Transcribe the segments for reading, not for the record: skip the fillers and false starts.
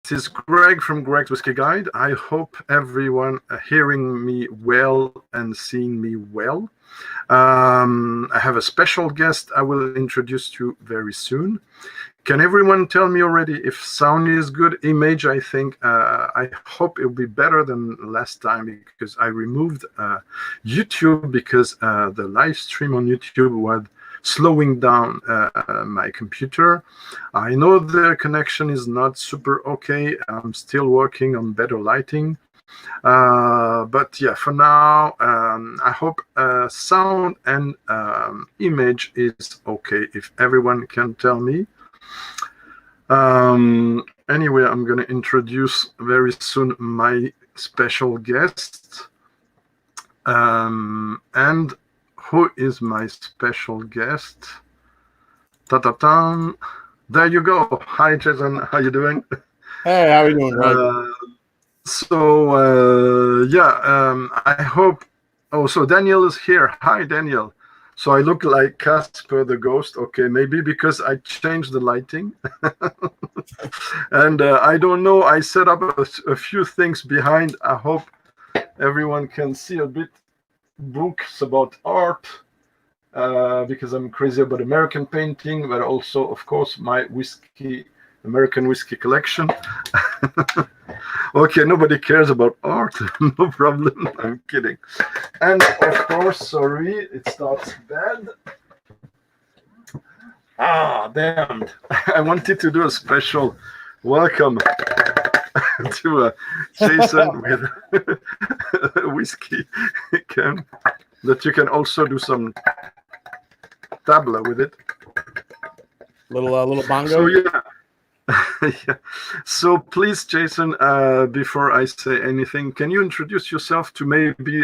is Greg from Greg's Whiskey Guide. I hope everyone hearing me well and seeing me well. I have a special guest I will introduce you very soon. Can everyone tell me already if sound is good? Image, I think, I hope it will be better than last time because I removed YouTube because the live stream on YouTube was slowing down my computer. I know the connection is not super okay. I'm still working on better lighting. But yeah, for now, I hope sound and image is okay, if everyone can tell me. Anyway, I'm going to introduce very soon my special guest. And who is my special guest? Ta-ta-ta. There you go. Hi, Jason. How you doing? Hey, how are you doing, I hope. Oh, so Daniel is here. Hi, Daniel. So I look like Casper the Ghost. Okay, maybe because I changed the lighting. And I don't know. I set up a few things behind. I hope everyone can see a bit books about art. Because I'm crazy about American painting, but also, of course, my American whiskey collection. Okay, nobody cares about art. No problem. I'm kidding. And of course, sorry, it starts bad. Damned. I wanted to do a special welcome to Jason with a whiskey can that you can also do some tabla with it. Little bongo. So yeah. Yeah. So please, Jason, before I say anything, can you introduce yourself to maybe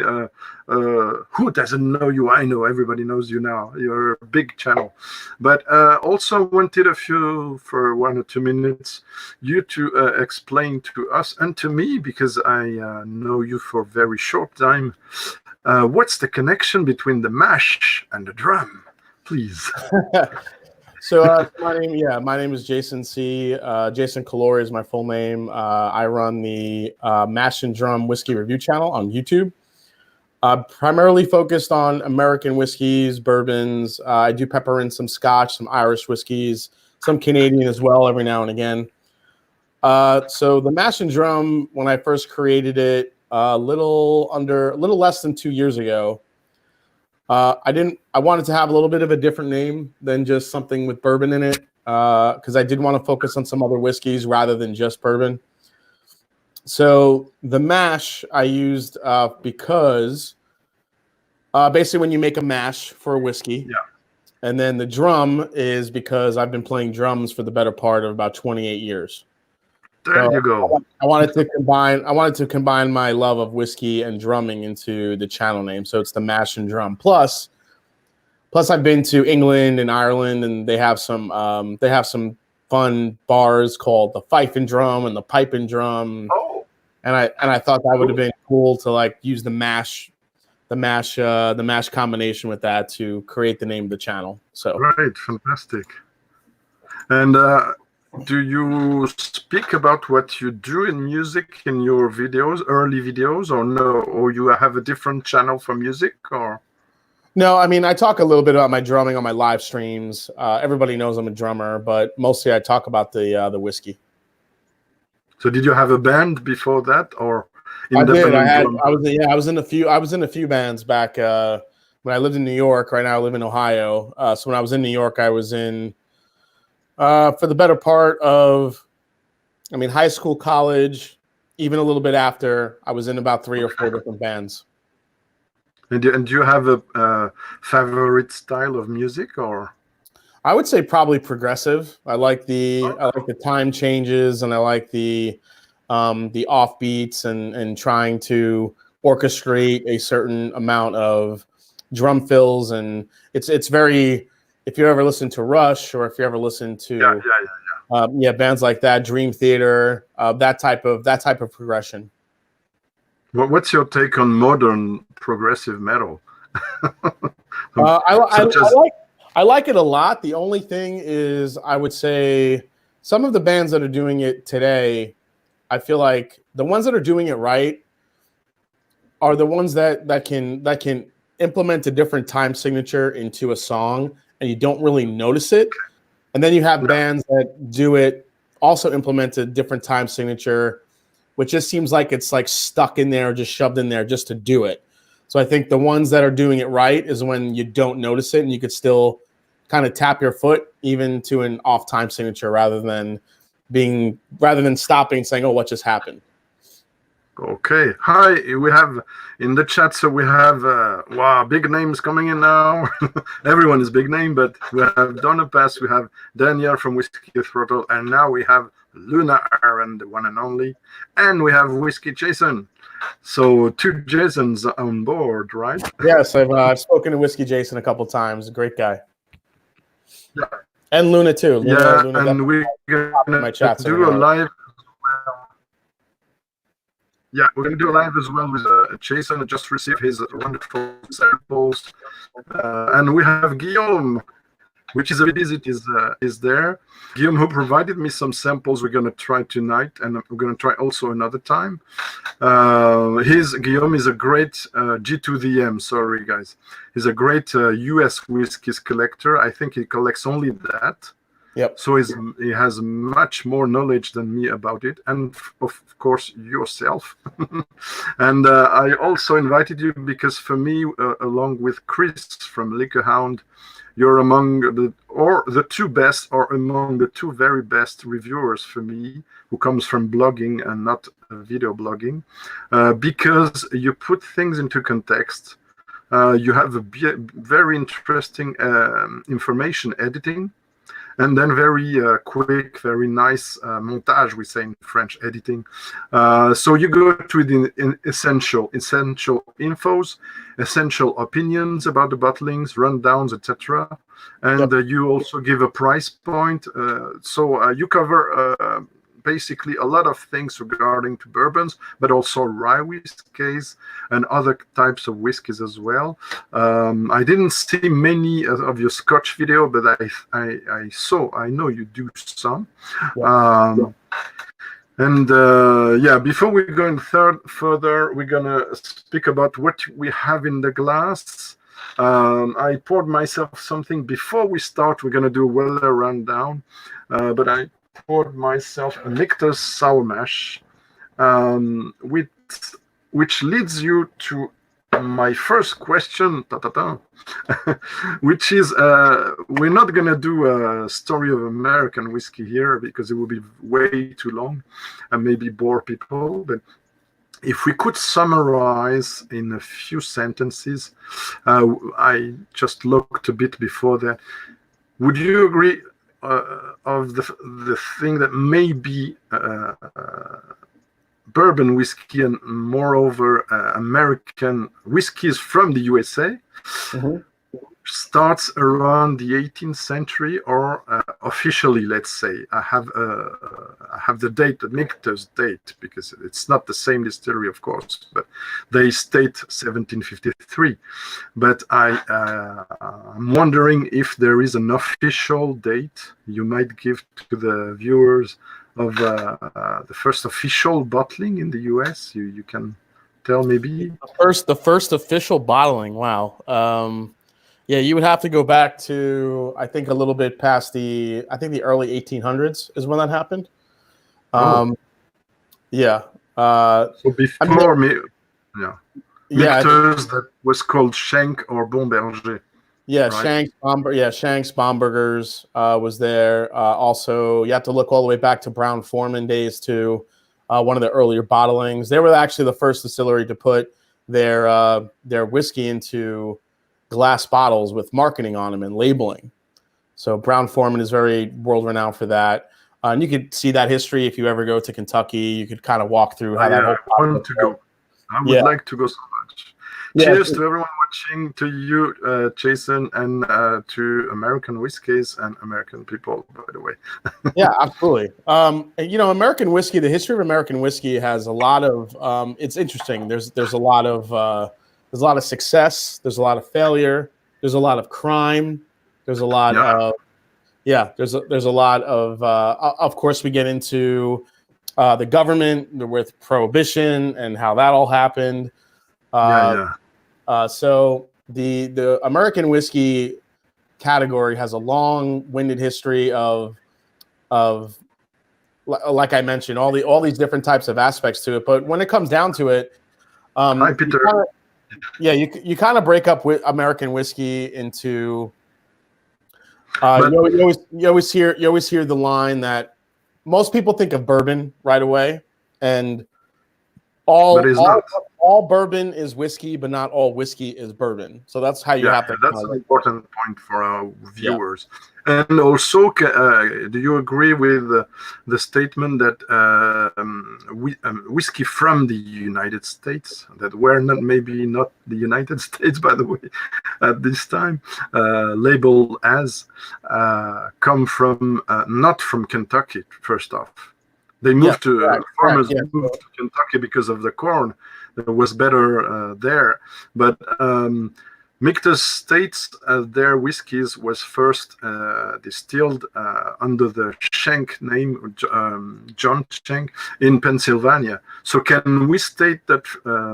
who doesn't know you? I know everybody knows you now. You're a big channel, but also wanted a few for 1 or 2 minutes you to explain to us and to me, because I know you for a very short time. What's the connection between the mash and the drum, please? So my name is Jason C. Jason Calori is my full name. I run the Mash and Drum Whiskey Review channel on YouTube. Primarily focused on American whiskeys, bourbons. I do pepper in some Scotch, some Irish whiskeys, some Canadian as well every now and again. So the Mash and Drum, when I first created it, a little less than 2 years ago, I wanted to have a little bit of a different name than just something with bourbon in it, because I did want to focus on some other whiskeys rather than just bourbon. So the mash I used because basically when you make a mash for a whiskey, and then the drum is because I've been playing drums for the better part of about 28 years. There you go. I wanted to combine my love of whiskey and drumming into the channel name, so it's the Mash and Drum. Plus I've been to England and Ireland, and they have some fun bars called the Fife and Drum and the Pipe and Drum. Oh. And I thought that would have been cool to like use the mash combination with that to create the name of the channel. So right, fantastic. And do you speak about what you do in music in your videos, early videos, or no? Or you have a different channel for music, or? No, I mean, I talk a little bit about my drumming on my live streams. Everybody knows I'm a drummer, but mostly I talk about the whiskey. So did you have a band before that, or? I did. I was in a few bands back when I lived in New York. Right now I live in Ohio. So when I was in New York, I was in for the better part of, high school, college, even a little bit after. I was in about 3 or 4 different bands. And do you have a favorite style of music, or? I would say probably progressive. I like the time changes, and I like the offbeats and trying to orchestrate a certain amount of drum fills, and it's very. If you ever listen to Rush, or if you ever listen to bands like that, Dream Theater, that type of progression. What's your take on modern progressive metal? I like it a lot. The only thing is, I would say some of the bands that are doing it today, I feel like the ones that are doing it right are the ones that can implement a different time signature into a song, and you don't really notice it. And then you have bands that do it, also implement a different time signature, which just seems like it's like stuck in there, just shoved in there just to do it. So I think the ones that are doing it right is when you don't notice it and you could still kind of tap your foot even to an off time signature rather than stopping and saying, oh, what just happened? Okay. Hi, we have in the chat, so we have, wow, big names coming in now. Everyone is big name, but we have Donna Pass, we have Daniel from Whiskey Throttle, and now we have Luna Aaron, the one and only, and we have Whiskey Jason. So 2 Jasons on board, right? Yes, I've spoken to Whiskey Jason a couple times. Great guy. Yeah. And Luna too. Luna, Luna and we're gonna do a live. Yeah, we're going to do a live as well with Jason. I just received his wonderful samples. And we have Guillaume, which is a visit, is there. Guillaume, who provided me some samples we're going to try tonight, and we're going to try also another time. Guillaume is a great G2VM, sorry guys. He's a great US whiskeys collector. I think he collects only that. Yep. So he has much more knowledge than me about it, and of course yourself. And I also invited you because for me, along with Chris from Liquor Hound, you're among the 2 best, or among the 2 very best reviewers for me, who comes from blogging and not video blogging, because you put things into context. You have a very interesting information editing. And then very quick, very nice montage, we say in French, editing. So you go to the essential infos, essential opinions about the bottlings, rundowns, etc. And you also give a price point. So you cover basically a lot of things regarding to bourbons, but also rye whiskeys and other types of whiskeys as well. I didn't see many of your Scotch video, but I know you do some. And before we go in further, we're gonna speak about what we have in the glass. I poured myself something before we start. We're gonna do a Weller rundown, but I poured myself a Nictus sour mash, which leads you to my first question, which is we're not going to do a story of American whiskey here because it will be way too long and maybe bore people. But if we could summarize in a few sentences, I just looked a bit before that. Would you agree of the thing that may be bourbon whiskey and moreover American whiskeys from the USA starts around the 18th century, or officially, let's say, I have the date, the Nictus date, because it's not the same distillery, of course, but they state 1753. But I'm wondering if there is an official date you might give to the viewers of the first official bottling in the US. You can tell maybe the first official bottling. Wow. Yeah, you would have to go back to, I think, a little bit past the early 1800s is when that happened. Yeah. So before me, yeah. Nictus, that was called Schenk or Bon Berger. Yeah, right? Shank's Bombergers was there. Also, you have to look all the way back to Brown Forman days too. One of the earlier bottlings. They were actually the first distillery to put their whiskey into glass bottles with marketing on them and labeling. So Brown Forman is very world renowned for that. And you could see that history if you ever go to Kentucky. You could kind of walk through how that whole process goes. I would like to go so much. Cheers to everyone watching, to you, Jason, and to American whiskeys and American people, by the way. Yeah, absolutely. American whiskey, the history of American whiskey has a lot of, it's interesting. There's a lot of success. There's a lot of failure. There's a lot of crime. There's a lot of, there's a lot of course we get into the government with prohibition and how that all happened. So the American whiskey category has a long-winded history of like I mentioned, all these different types of aspects to it. But when it comes down to it, Hi, Peter. You kind of break up with American whiskey into. You always hear the line that most people think of bourbon right away, and all bourbon is whiskey, but not all whiskey is bourbon. So that's how you have to. That's an important point for our viewers. Yeah. And also, do you agree with the statement that whiskey from the United States, that were maybe not the United States, by the way, at this time, labeled as, come from, not from Kentucky, first off. They moved farmers moved to Kentucky because of the corn. It was better there. But Michter's states their whiskeys was first distilled under the Schenck name, John Schenck, in Pennsylvania. So can we state that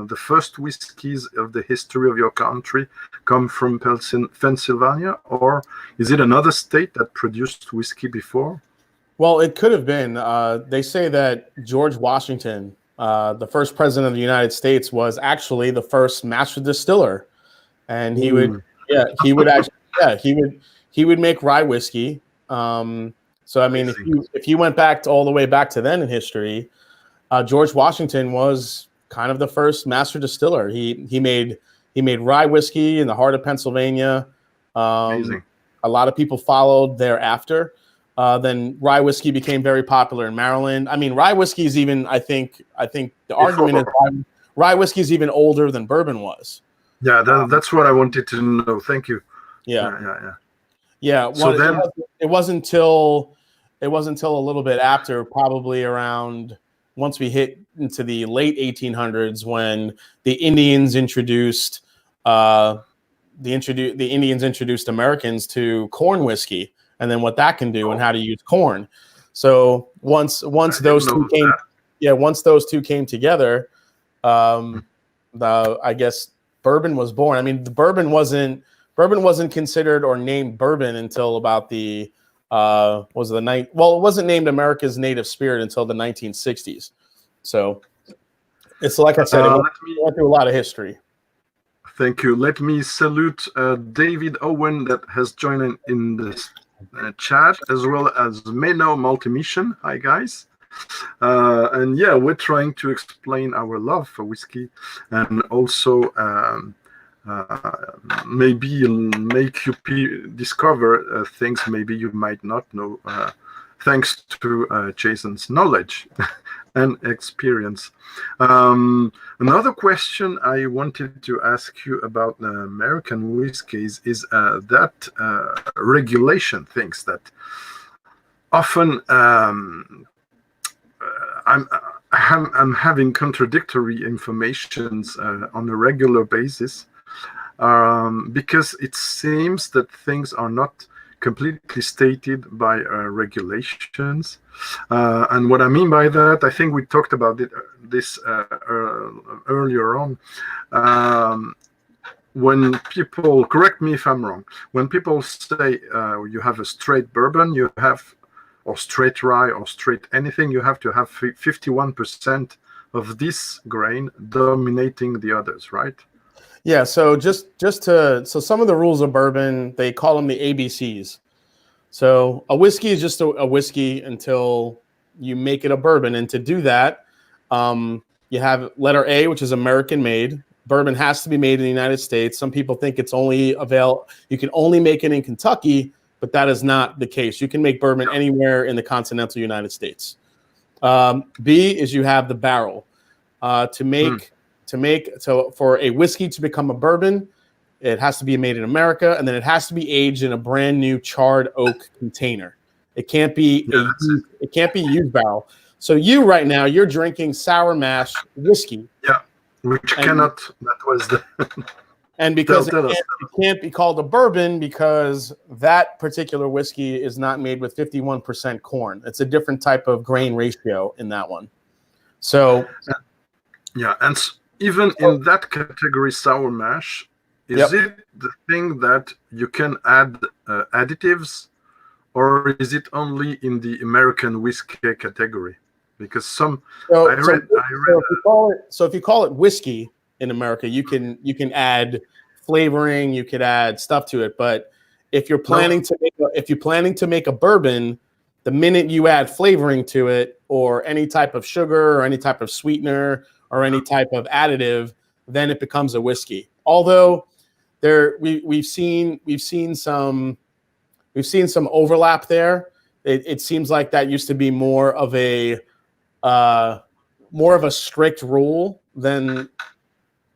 the first whiskeys of the history of your country come from Pennsylvania, or is it another state that produced whiskey before? Well, it could have been. They say that George Washington, the first president of the United States, was actually the first master distiller. And he would make rye whiskey. So I mean, if you went back all the way back to then in history, George Washington was kind of the first master distiller. He made rye whiskey in the heart of Pennsylvania. Amazing. A lot of people followed thereafter. Then rye whiskey became very popular in Maryland. I mean, rye whiskey is even, I think the argument is rye whiskey is even older than bourbon was. Yeah, that's what I wanted to know. Thank you. Yeah. Well, so then it wasn't until a little bit after, probably around once we hit into the late 1800s, when the Indians introduced Americans to corn whiskey, and then what that can do and how to use corn. So once those two came together, I guess bourbon was born. I mean, the bourbon wasn't considered or named bourbon until about the it wasn't named America's native spirit until the 1960s. So it's like I said, it went through a lot of history. Thank you. Let me salute David Owen that has joined in this chat, as well as Meno Multimission. Hi guys. And yeah, we're trying to explain our love for whiskey, and also maybe make you discover things maybe you might not know, thanks to Jason's knowledge and experience. Another question I wanted to ask you about the American whiskeys is that regulation things that often I'm having contradictory informations on a regular basis, because it seems that things are not completely stated by regulations. And what I mean by that, I think we talked about this earlier on. When people, correct me if I'm wrong, when people say you have a straight bourbon, you have, or straight rye, or straight anything, you have to have 51% of this grain dominating the others, right? Yeah, so so some of the rules of bourbon, they call them the ABCs. So a whiskey is just a whiskey until you make it a bourbon. And to do that, you have letter A, which is American made. Bourbon has to be made in the United States. Some people think it's only you can only make it in Kentucky, but that is not the case. You can make bourbon anywhere in the continental United States. B is you have the barrel. For a whiskey to become a bourbon, it has to be made in America, and then it has to be aged in a brand new charred oak container. It can't be used barrel. So right now you're drinking sour mash whiskey. Yeah, which cannot. That was the. And because Tell us. it can't be called a bourbon because that particular whiskey is not made with 51% corn. It's a different type of grain ratio in that one. So, yeah, and even in that category, sour mash, is it the thing that you can add additives, or is it only in the American whiskey category? Because if you call it whiskey in America, you can add flavoring, you could add stuff to it. But if you're planning to make a bourbon, the minute you add flavoring to it, or any type of sugar, or any type of sweetener, or any type of additive, then it becomes a whiskey. Although we've seen some overlap there. It seems like that used to be more of a strict rule than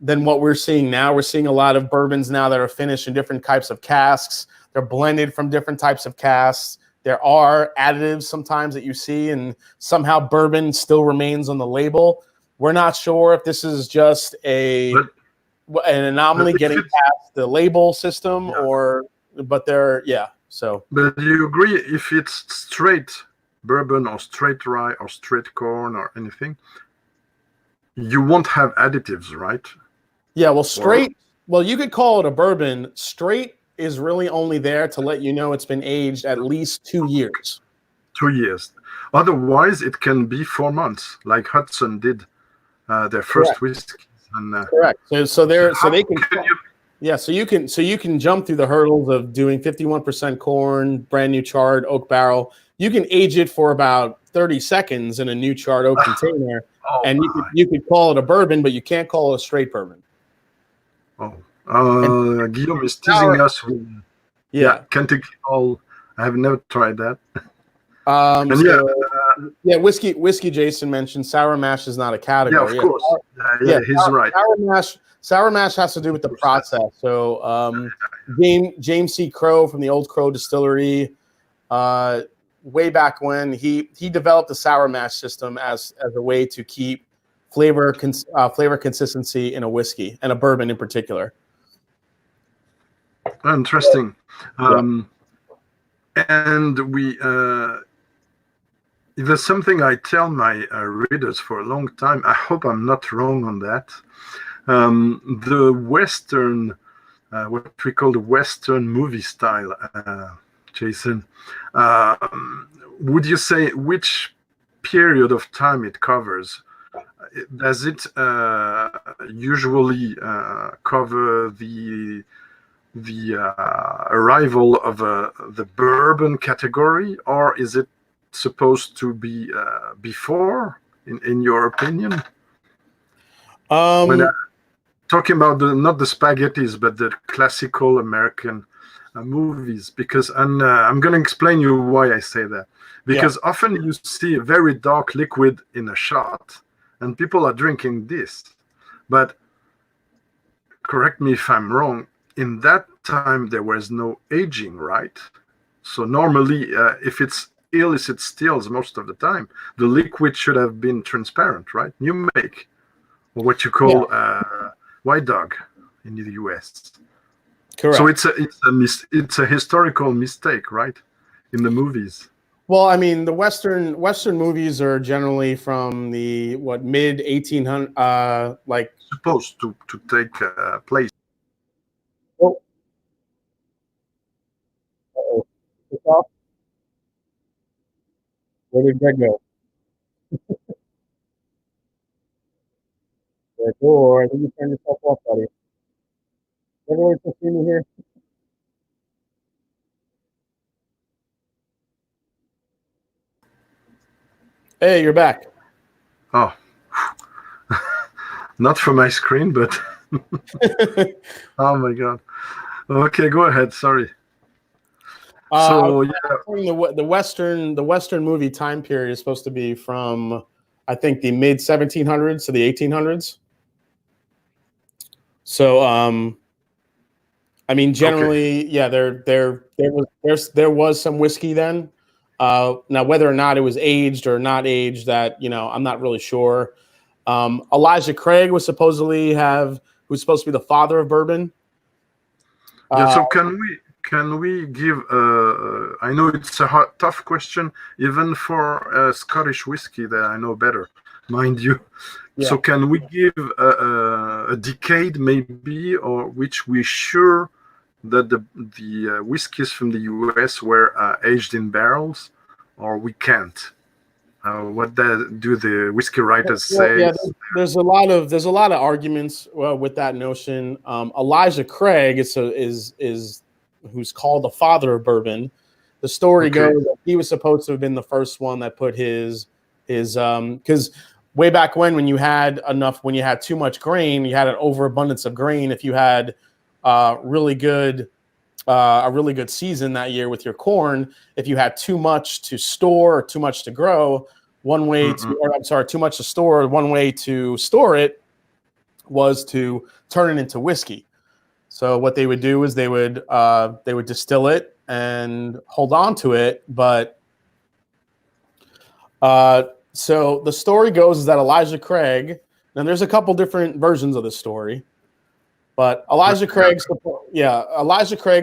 what we're seeing now. We're seeing a lot of bourbons now that are finished in different types of casks. They're blended from different types of casks. There are additives sometimes that you see, and somehow bourbon still remains on the label. We're not sure if this is just an anomaly getting past the label system, but do you agree, if it's straight bourbon or straight rye or straight corn or anything, you won't have additives, right? Yeah, well, you could call it a bourbon. Straight is really only there to let you know it's been aged at least 2 years. 2 years. Otherwise, it can be 4 months, like Hudson did their first whiskey. Correct. So you can jump through the hurdles of doing 51% corn, brand new charred oak barrel. You can age it for about 30 seconds in a new charred oak container, and you could call it a bourbon, but you can't call it a straight bourbon. Guillaume is teasing us with Kentucky All. I have never tried that. Whiskey. Jason mentioned sour mash is not a category. Yeah, of course. He's right. Sour mash has to do with the process. So James C. Crow from the Old Crow Distillery, way back when, he developed the sour mash system as a way to keep flavor consistency in a whiskey, and a bourbon in particular. Interesting. And there's something I tell my readers for a long time. I hope I'm not wrong on that. The Western, what we call the Western movie style, Jason, would you say which period of time it covers? Does it usually cover the arrival of the bourbon category, or is it supposed to be before, in your opinion? When I'm talking about not the spaghettis, but the classical American movies, because I'm going to explain you why I say that. Because often you see a very dark liquid in a shot, and people are drinking this. But correct me if I'm wrong, in that time there was no aging, right? So normally, if it's illicit stills, most of the time, the liquid should have been transparent, right? New make, or what you call white dog in the US. Correct. So it's a historical mistake, right, in the movies. Well, I mean, the Western movies are generally from the mid 1800s, like supposed to take place. Oh. Where did Greg go? I think you turned yourself off, buddy. Everyone can see me here. Hey, you're back. Oh, not from my screen, but oh my God. Okay, go ahead. Sorry. The Western movie time period is supposed to be from, I think, the mid 1700s to the 1800s. So, I mean, generally, there was some whiskey then. Now, whether or not it was aged or not aged, that I'm not really sure. Elijah Craig was supposed to be the father of bourbon. Yeah, so can we give? I know it's a tough question, even for Scottish whiskey that I know better, mind you. Yeah. So can we give a decade maybe, or which we sure that the whiskeys from the US were aged in barrels, or we can't? What do the whiskey writers Well, say? yeah, there's a lot of arguments with that notion. Elijah Craig is who's called the father of bourbon. The story Okay. goes that he was supposed to have been the first one that put his because way back when you had too much grain, you had an overabundance of grain. If you had really good a really good season that year with your corn, if you had too much to store or too much to grow, too much to store, one way to store it was to turn it into whiskey. So what they would do is they would distill it and hold on to it. But so the story goes is that Elijah Craig, now there's a couple different versions of the story, but Elijah Craig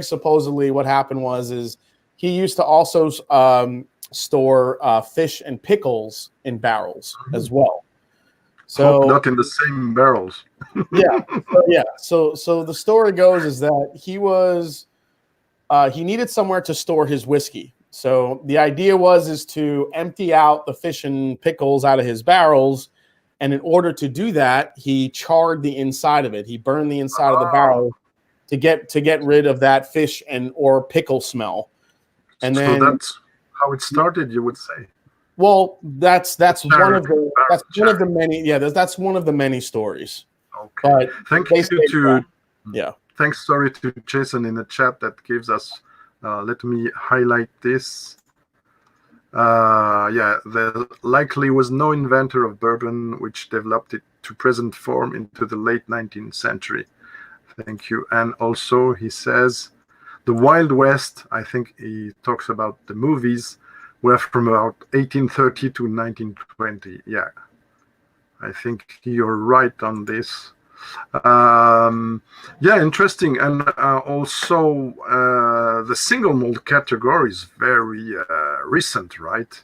supposedly what happened is he used to also store fish and pickles in barrels as well. So hope not in the same barrels. So the story goes is that he needed somewhere to store his whiskey. So the idea is to empty out the fish and pickles out of his barrels, and in order to do that, he charred the inside of it. He burned the inside of the barrel to get rid of that fish or pickle smell. And so that's how it started, you would say. Well, that's one of the many. Yeah, that's one of the many stories. Okay. Thanks to Jason in the chat that gives us. Let me highlight this. There likely was no inventor of bourbon which developed it to present form into the late 19th century. Thank you. And also he says the Wild West, I think he talks about the movies, were from about 1830 to 1920. Yeah, I think you're right on this. Interesting. And also the single malt category is very recent, right?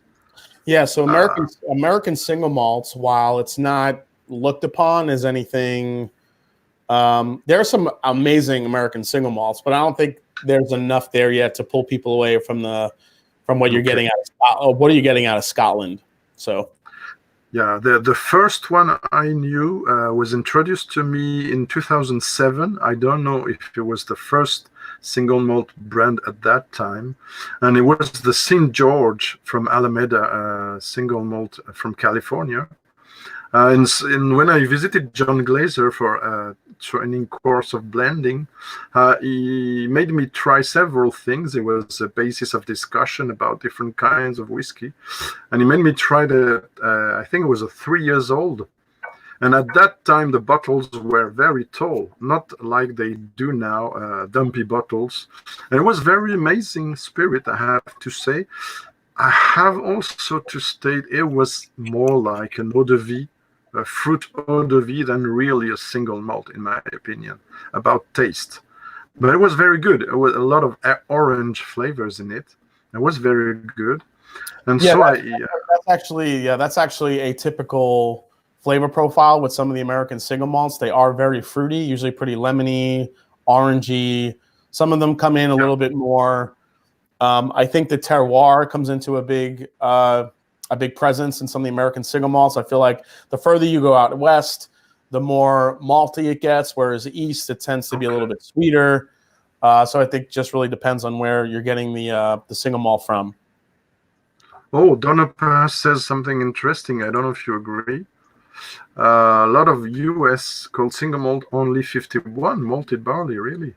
Yeah, so American single malts, while it's not looked upon as anything, there are some amazing American single malts, but I don't think there's enough there yet to pull people away from what you're getting out of Scotland. So. Yeah, the first one I knew was introduced to me in 2007. I don't know if it was the first single malt brand at that time, and it was the St. George from Alameda single malt from California. And when I visited John Glazer for a training course of blending, he made me try several things. It was a basis of discussion about different kinds of whiskey. And he made me try I think it was a 3 years old. And at that time, the bottles were very tall, not like they do now, dumpy bottles. And it was very amazing spirit, I have to say. I have also to state it was more like an eau de vie, a fruit eau de vie than really a single malt, in my opinion, about taste. But it was very good. It was a lot of orange flavors in it. It was very good. And that's actually a typical flavor profile with some of the American single malts. They are very fruity, usually pretty lemony, orangey. Some of them come in a little bit more. I think the terroir comes into a big presence in some of the American single malts. I feel like the further you go out west, the more malty it gets, whereas east it tends to be a little bit sweeter. So I think it just really depends on where you're getting the single malt from. Oh, Donna says something interesting. I don't know if you agree. A lot of US called single malt only 51 malted barley, really.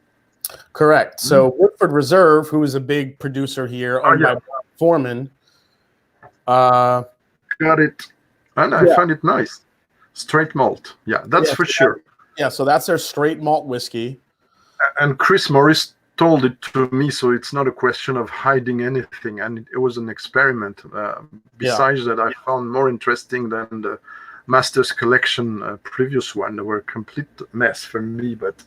Correct. So Woodford Reserve, who is a big producer here, owned by Foreman. Got it. And I find it nice. Straight malt. Yeah, that's for sure. So that's their straight malt whiskey. And Chris Morris told it to me, so it's not a question of hiding anything. And it was an experiment. Besides that, I found more interesting than the Masters Collection previous one. They were a complete mess for me, but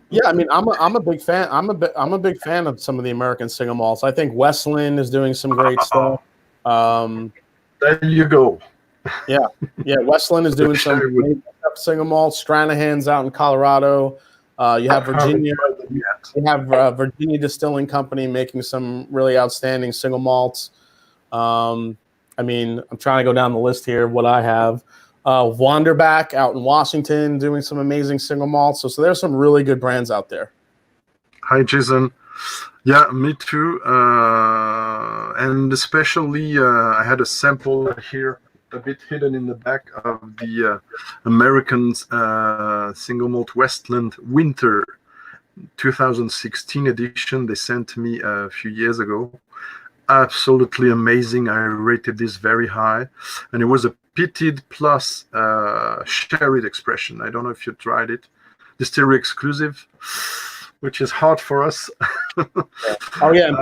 Yeah, I mean, I'm a big fan. I'm a big fan of some of the American single malts. I think Westland is doing some great stuff. There you go. Yeah, Westland is doing some great single malts. Stranahan's out in Colorado. You have Virginia. You have Virginia Distilling Company making some really outstanding single malts. I mean, I'm trying to go down the list here of what I have. Wanderback out in Washington doing some amazing single malts. So there's some really good brands out there. Hi, Jason. Yeah, me too. And especially, I had a sample here, a bit hidden in the back of the American single malt Westland Winter 2016 edition. They sent me a few years ago. Absolutely amazing. I rated this very high, and it was a pitted plus sherry expression. I don't know if you tried it. Distillery exclusive, which is hard for us. Oh yeah, and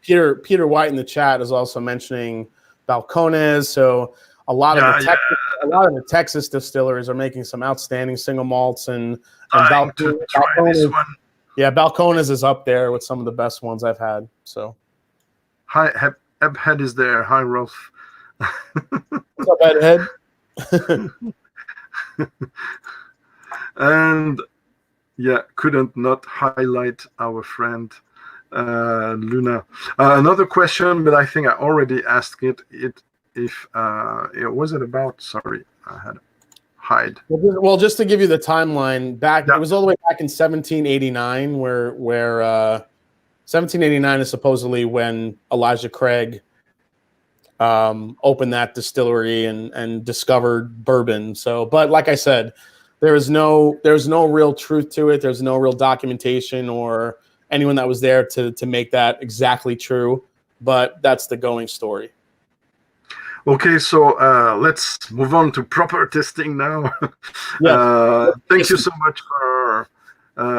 Peter White in the chat is also mentioning Balcones. So a lot of the Texas distilleries are making some outstanding single malts, and Balcones. Yeah, Balcones is up there with some of the best ones I've had. So. Hi, Ebhead is there. Hi, Rolf. What's up, Ebhead? And yeah, couldn't not highlight our friend Luna. Another question, but I think I already asked it. Was it about? Sorry, I had hide. Well, just to give you the timeline, it was all the way back in 1789, where 1789 is supposedly when Elijah Craig opened that distillery and discovered bourbon. So, but like I said, there's no real truth to it. There's no real documentation or anyone that was there to make that exactly true. But that's the going story. Okay, so let's move on to proper testing now. Thank you so much for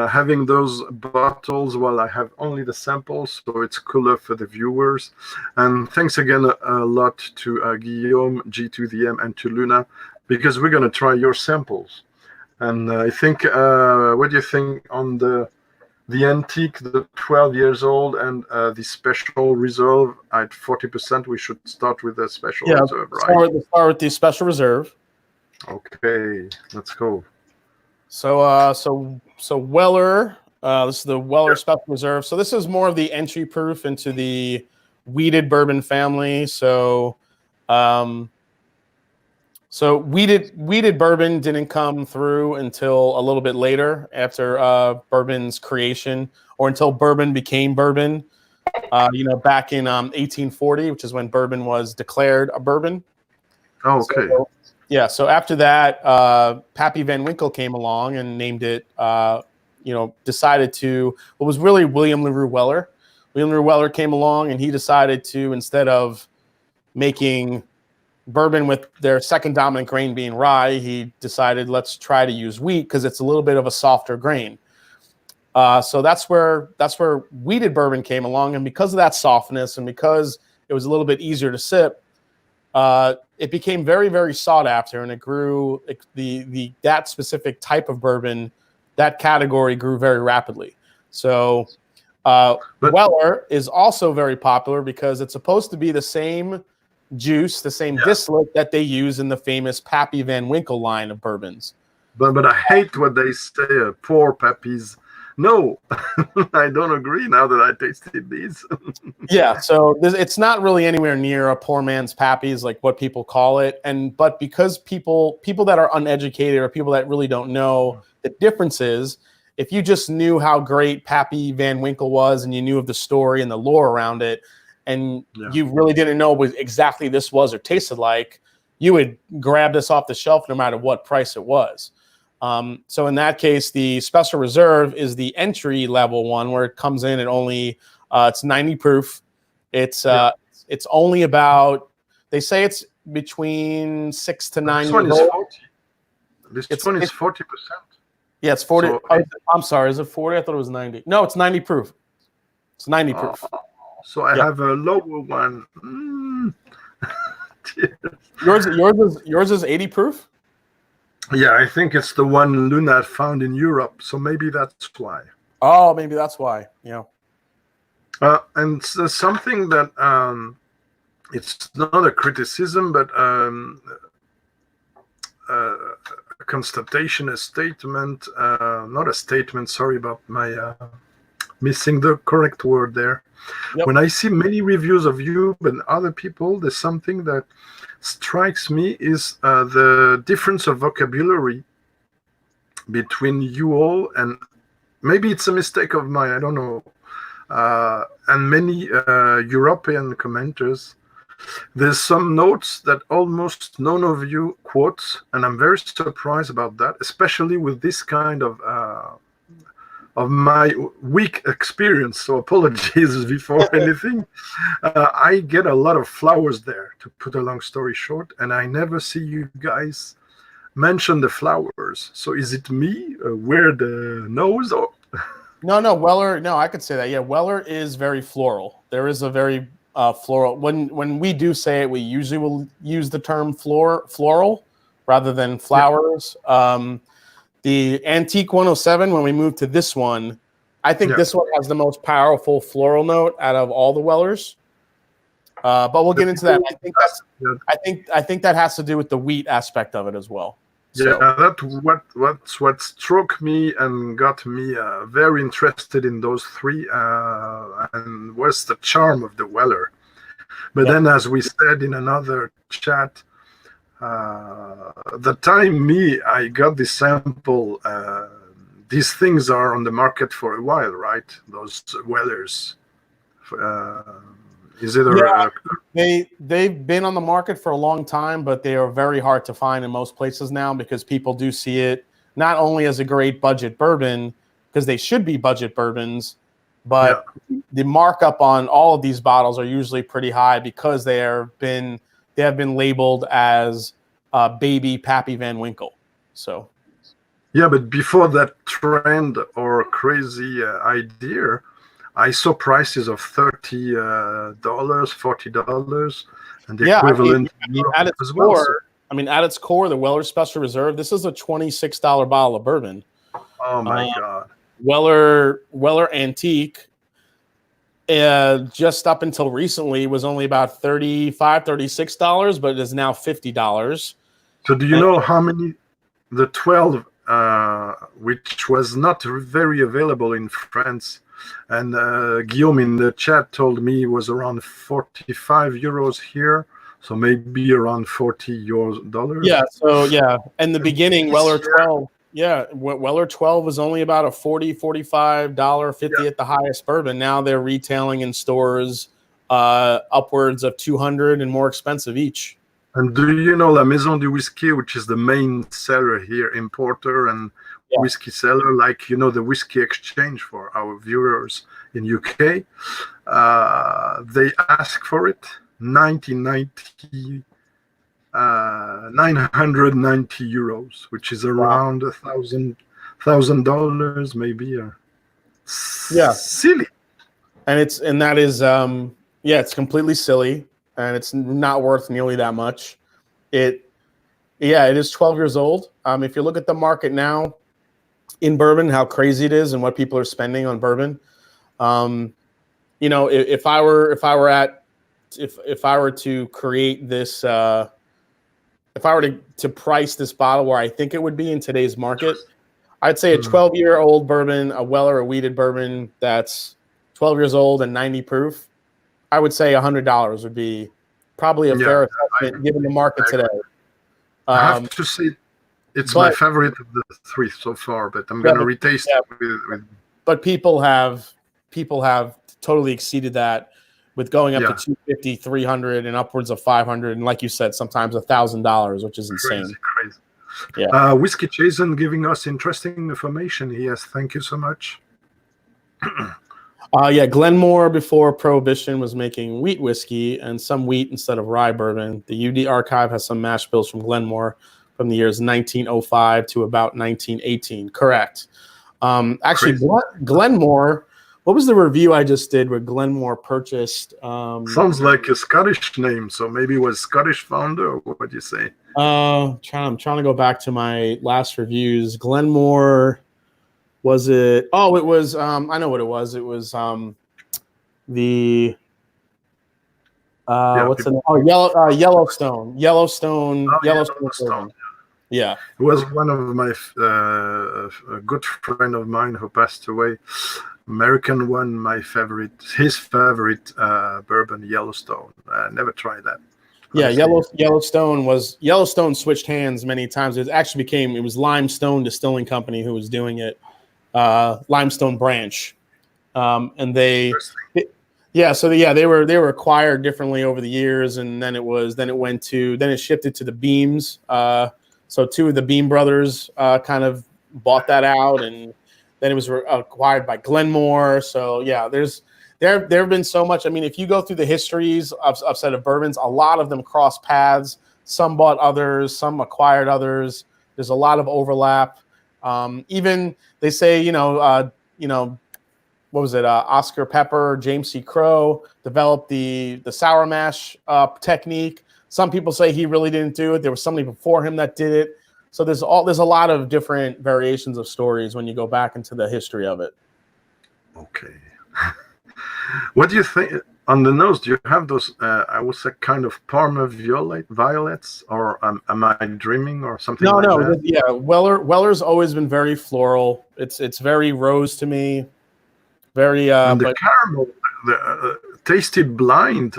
having those bottles while I have only the samples, so it's cooler for the viewers. And thanks again a lot to Guillaume, G2DM, and to Luna, because we're going to try your samples. And I think, what do you think on the antique, the 12 years old, and the special reserve at 40%? We should start with the special reserve, right? Start with the special reserve. Okay, let's go. So Weller, this is the Weller Special Reserve. So this is more of the entry proof into the wheated bourbon family. So wheated bourbon didn't come through until a little bit later after bourbon's creation, or until bourbon became bourbon. Back in 1840, which is when bourbon was declared a bourbon. Oh, okay. So after that, Pappy Van Winkle came along and named it, decided to, what was really William LaRue Weller. William LaRue Weller came along and he decided to, instead of making bourbon with their second dominant grain being rye, he decided, let's try to use wheat because it's a little bit of a softer grain. So that's where wheated bourbon came along. And because of that softness and because it was a little bit easier to sip, it became very, very sought after, and it grew. That specific type of bourbon, that category grew very rapidly. So Weller is also very popular because it's supposed to be the same juice, the same distillate that they use in the famous Pappy Van Winkle line of bourbons. But I hate what they say, poor Pappies. No, I don't agree now that I tasted these. So it's not really anywhere near a poor man's Pappy's, like what people call it. But because people that are uneducated or people that really don't know the differences, if you just knew how great Pappy Van Winkle was and you knew of the story and the lore around it, and you really didn't know what exactly this was or tasted like, you would grab this off the shelf no matter what price it was. So in that case, the Special Reserve is the entry level one where it comes in at only it's 90 proof. It's only about, they say it's between 6 to 9 years old. This one is 40%. Yeah, it's 40. So, I'm sorry, is it 40? I thought it was 90. No, it's 90 proof. It's 90 proof. So I have a lower one. Yours is 80 proof? Yeah, I think it's the one Luna found in Europe, so maybe that's why. Oh, maybe that's why. Yeah. And so something that it's not a criticism, but a constatation, a statement, not a statement. Sorry about my missing the correct word there. Yep. When I see many reviews of you and other people, there's something that strikes me is the difference of vocabulary between you all, and maybe it's a mistake of mine, I don't know, and many European commenters. There's some notes that almost none of you quotes, and I'm very surprised about that, especially with this kind of my weak experience. So apologies before anything. I get a lot of flowers there, to put a long story short, and I never see you guys mention the flowers. So is it me? Wear the nose? Or No, Weller. No, I could say that. Yeah, Weller is very floral. There is a very floral. When we do say it, we usually will use the term floral rather than flowers. Yeah. The Antique 107, when we move to this one, I think this one has the most powerful floral note out of all the Wellers. But we'll get into that. I think that has to do with the wheat aspect of it as well. Yeah, that's what struck me and got me very interested in those three, and was the charm of the Weller. But then, as we said in another chat, the time I got this sample, these things are on the market for a while, right? Those Wellers. Is it they've been on the market for a long time, but they are very hard to find in most places now because people do see it not only as a great budget bourbon, because they should be budget bourbons, but the markup on all of these bottles are usually pretty high because they have been labeled as baby Pappy Van Winkle. So yeah, but before that trend or crazy idea, I saw prices of $30, $40, and the equivalent at its core. Well, I mean, at its core, the Weller Special Reserve. This is a $26 bottle of bourbon. Oh my God! Weller Antique. Just up until recently was only about $35, $36, but it is now $50. So do you know how many? The 12, which was not very available in France. And Guillaume in the chat told me it was around 45 euros here, so maybe around $40. Yeah, so yeah, in the beginning, Weller 12, Weller 12 was only about a $40, $45, $50 at the highest bourbon. Now they're retailing in stores upwards of $200 and more expensive each. And do you know La Maison du Whisky, which is the main seller here, importer and whiskey seller, like, you know, the Whiskey Exchange for our viewers in UK, they ask for it 990 euros, which is around $1,000 maybe. Silly. And that is it's completely silly, and it's not worth nearly that much. It is 12 years old. If you look at the market now in bourbon, how crazy it is and what people are spending on bourbon. You know, if I were to create this, if I were to price this bottle where I think it would be in today's market, I'd say a 12-year-old bourbon, a Weller, a wheated bourbon that's 12 years old and 90 proof, I would say $100 would be probably a fair assessment given the market today. I have to say, it's my favorite of the three so far, but I'm going to retaste it with. But people have totally exceeded that with going up to 250, 300, and upwards of 500, and like you said, sometimes $1,000, which is insane. Crazy. Yeah. Whiskey Jason giving us interesting information. Yes, thank you so much. Glenmore before Prohibition was making wheat whiskey and some wheat instead of rye bourbon. The UD archive has some mash bills from Glenmore from the years 1905 to about 1918. Correct. Actually, Glenmore, what was the review I just did where Glenmore purchased? Sounds like a Scottish name, so maybe it was Scottish founder, or what do you say? I'm trying to go back to my last reviews. Glenmore, was it? Oh, it was. I know what it was. It was the Yeah, what's the people. name? Oh, Yellowstone. Oh, Yellowstone Yellowstone. bourbon. Yeah. It was one of my a good friend of mine who passed away. American one, his favorite bourbon, Yellowstone. I never tried that. Yeah, Honestly. Yellowstone switched hands many times. It was Limestone Distilling Company who was doing it, Limestone Branch, and they were acquired differently over the years, and then it shifted to the Beams. So two of the Beam brothers kind of bought that out, and then it was acquired by Glenmore. So yeah, there have been so much. I mean, if you go through the histories of set of bourbons, a lot of them cross paths. Some bought others, some acquired others. There's a lot of overlap. Even they say, what was it? Oscar Pepper, James C. Crow developed the sour mash technique. Some people say he really didn't do it. There was somebody before him that did it. So there's a lot of different variations of stories when you go back into the history of it. Okay. What do you think on the nose? Do you have those? I would say kind of Parma violets, or am I dreaming or something like that? Yeah. Weller's always been very floral. It's very rose to me. Very. And the caramel, the tasted blind.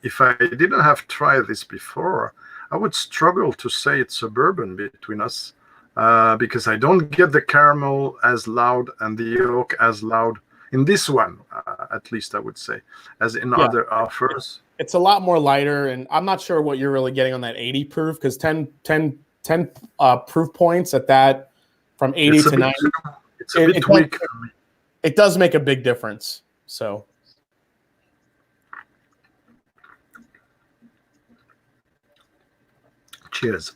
If I didn't have tried this before, I would struggle to say it's a bourbon between us, because I don't get the caramel as loud and the oak as loud. In this one, at least I would say, as in other offers. It's a lot more lighter, and I'm not sure what you're really getting on that 80 proof, because 10 proof points at that from 80 to 90. It's a bit weak. It does make a big difference. So. Cheers.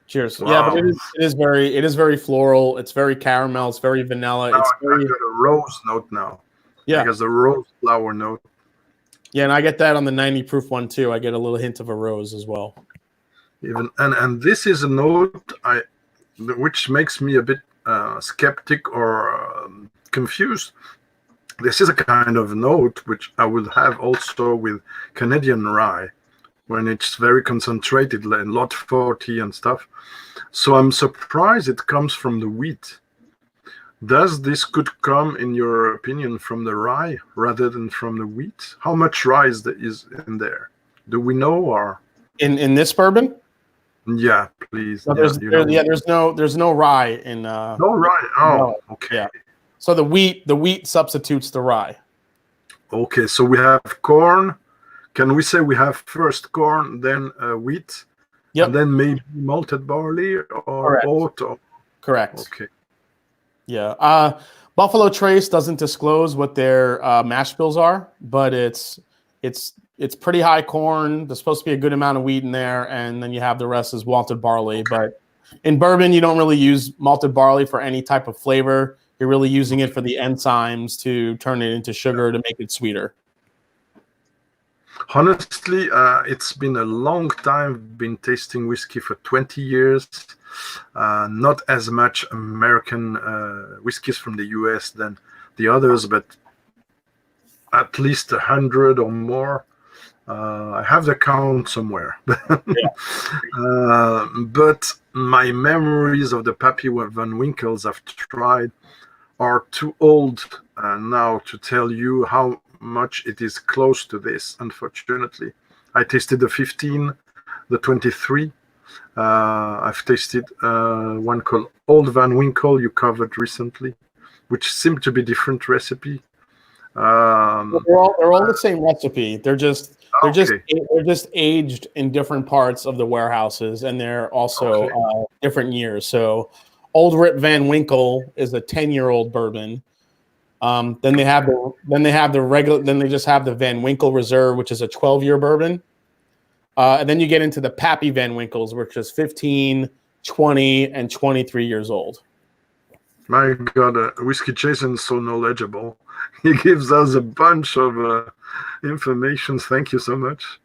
Cheers. Wow. Yeah, but it is very floral. It's very caramel. It's very vanilla. I got a rose note now. Yeah, because the rose flower note. Yeah, and I get that on the 90 proof one too. I get a little hint of a rose as well. And this is a note which makes me a bit skeptic or confused. This is a kind of note which I would have also with Canadian rye, when it's very concentrated, like lot 40 and stuff. So I'm surprised it comes from the wheat. Does this could come, in your opinion, from the rye rather than from the wheat? How much rye is in there? Do we know, or in this bourbon? Yeah, please. No, there's no rye in. No rye. Oh, no. Okay. Yeah. So the wheat substitutes the rye. Okay, so we have corn. Can we say we have first corn, then wheat, and then maybe malted barley or oat? Correct. Okay. Yeah. Buffalo Trace doesn't disclose what their mash bills are, but it's pretty high corn. There's supposed to be a good amount of wheat in there, and then you have the rest is malted barley. But in bourbon, you don't really use malted barley for any type of flavor. You're really using it for the enzymes to turn it into sugar to make it sweeter. Honestly, it's been a long time. I've been tasting whiskey for 20 years. Not as much American whiskeys from the US than the others, but at least 100 or more. I have the count somewhere. But my memories of the Pappy Van Winkles I've tried are too old now to tell you how much it is close to this, unfortunately. I tasted the 15, the 23. I've tasted one called Old Van Winkle you covered recently, which seemed to be different recipe. They're all the same recipe. They're just aged in different parts of the warehouses, and they're also different years. So Old Rip Van Winkle is a 10-year-old bourbon. Then they have the Van Winkle Reserve, which is a 12-year bourbon. And then you get into the Pappy Van Winkles, which is 15, 20, and 23 years old. My God, Whiskey Jason is so knowledgeable. He gives us a bunch of information. Thank you so much.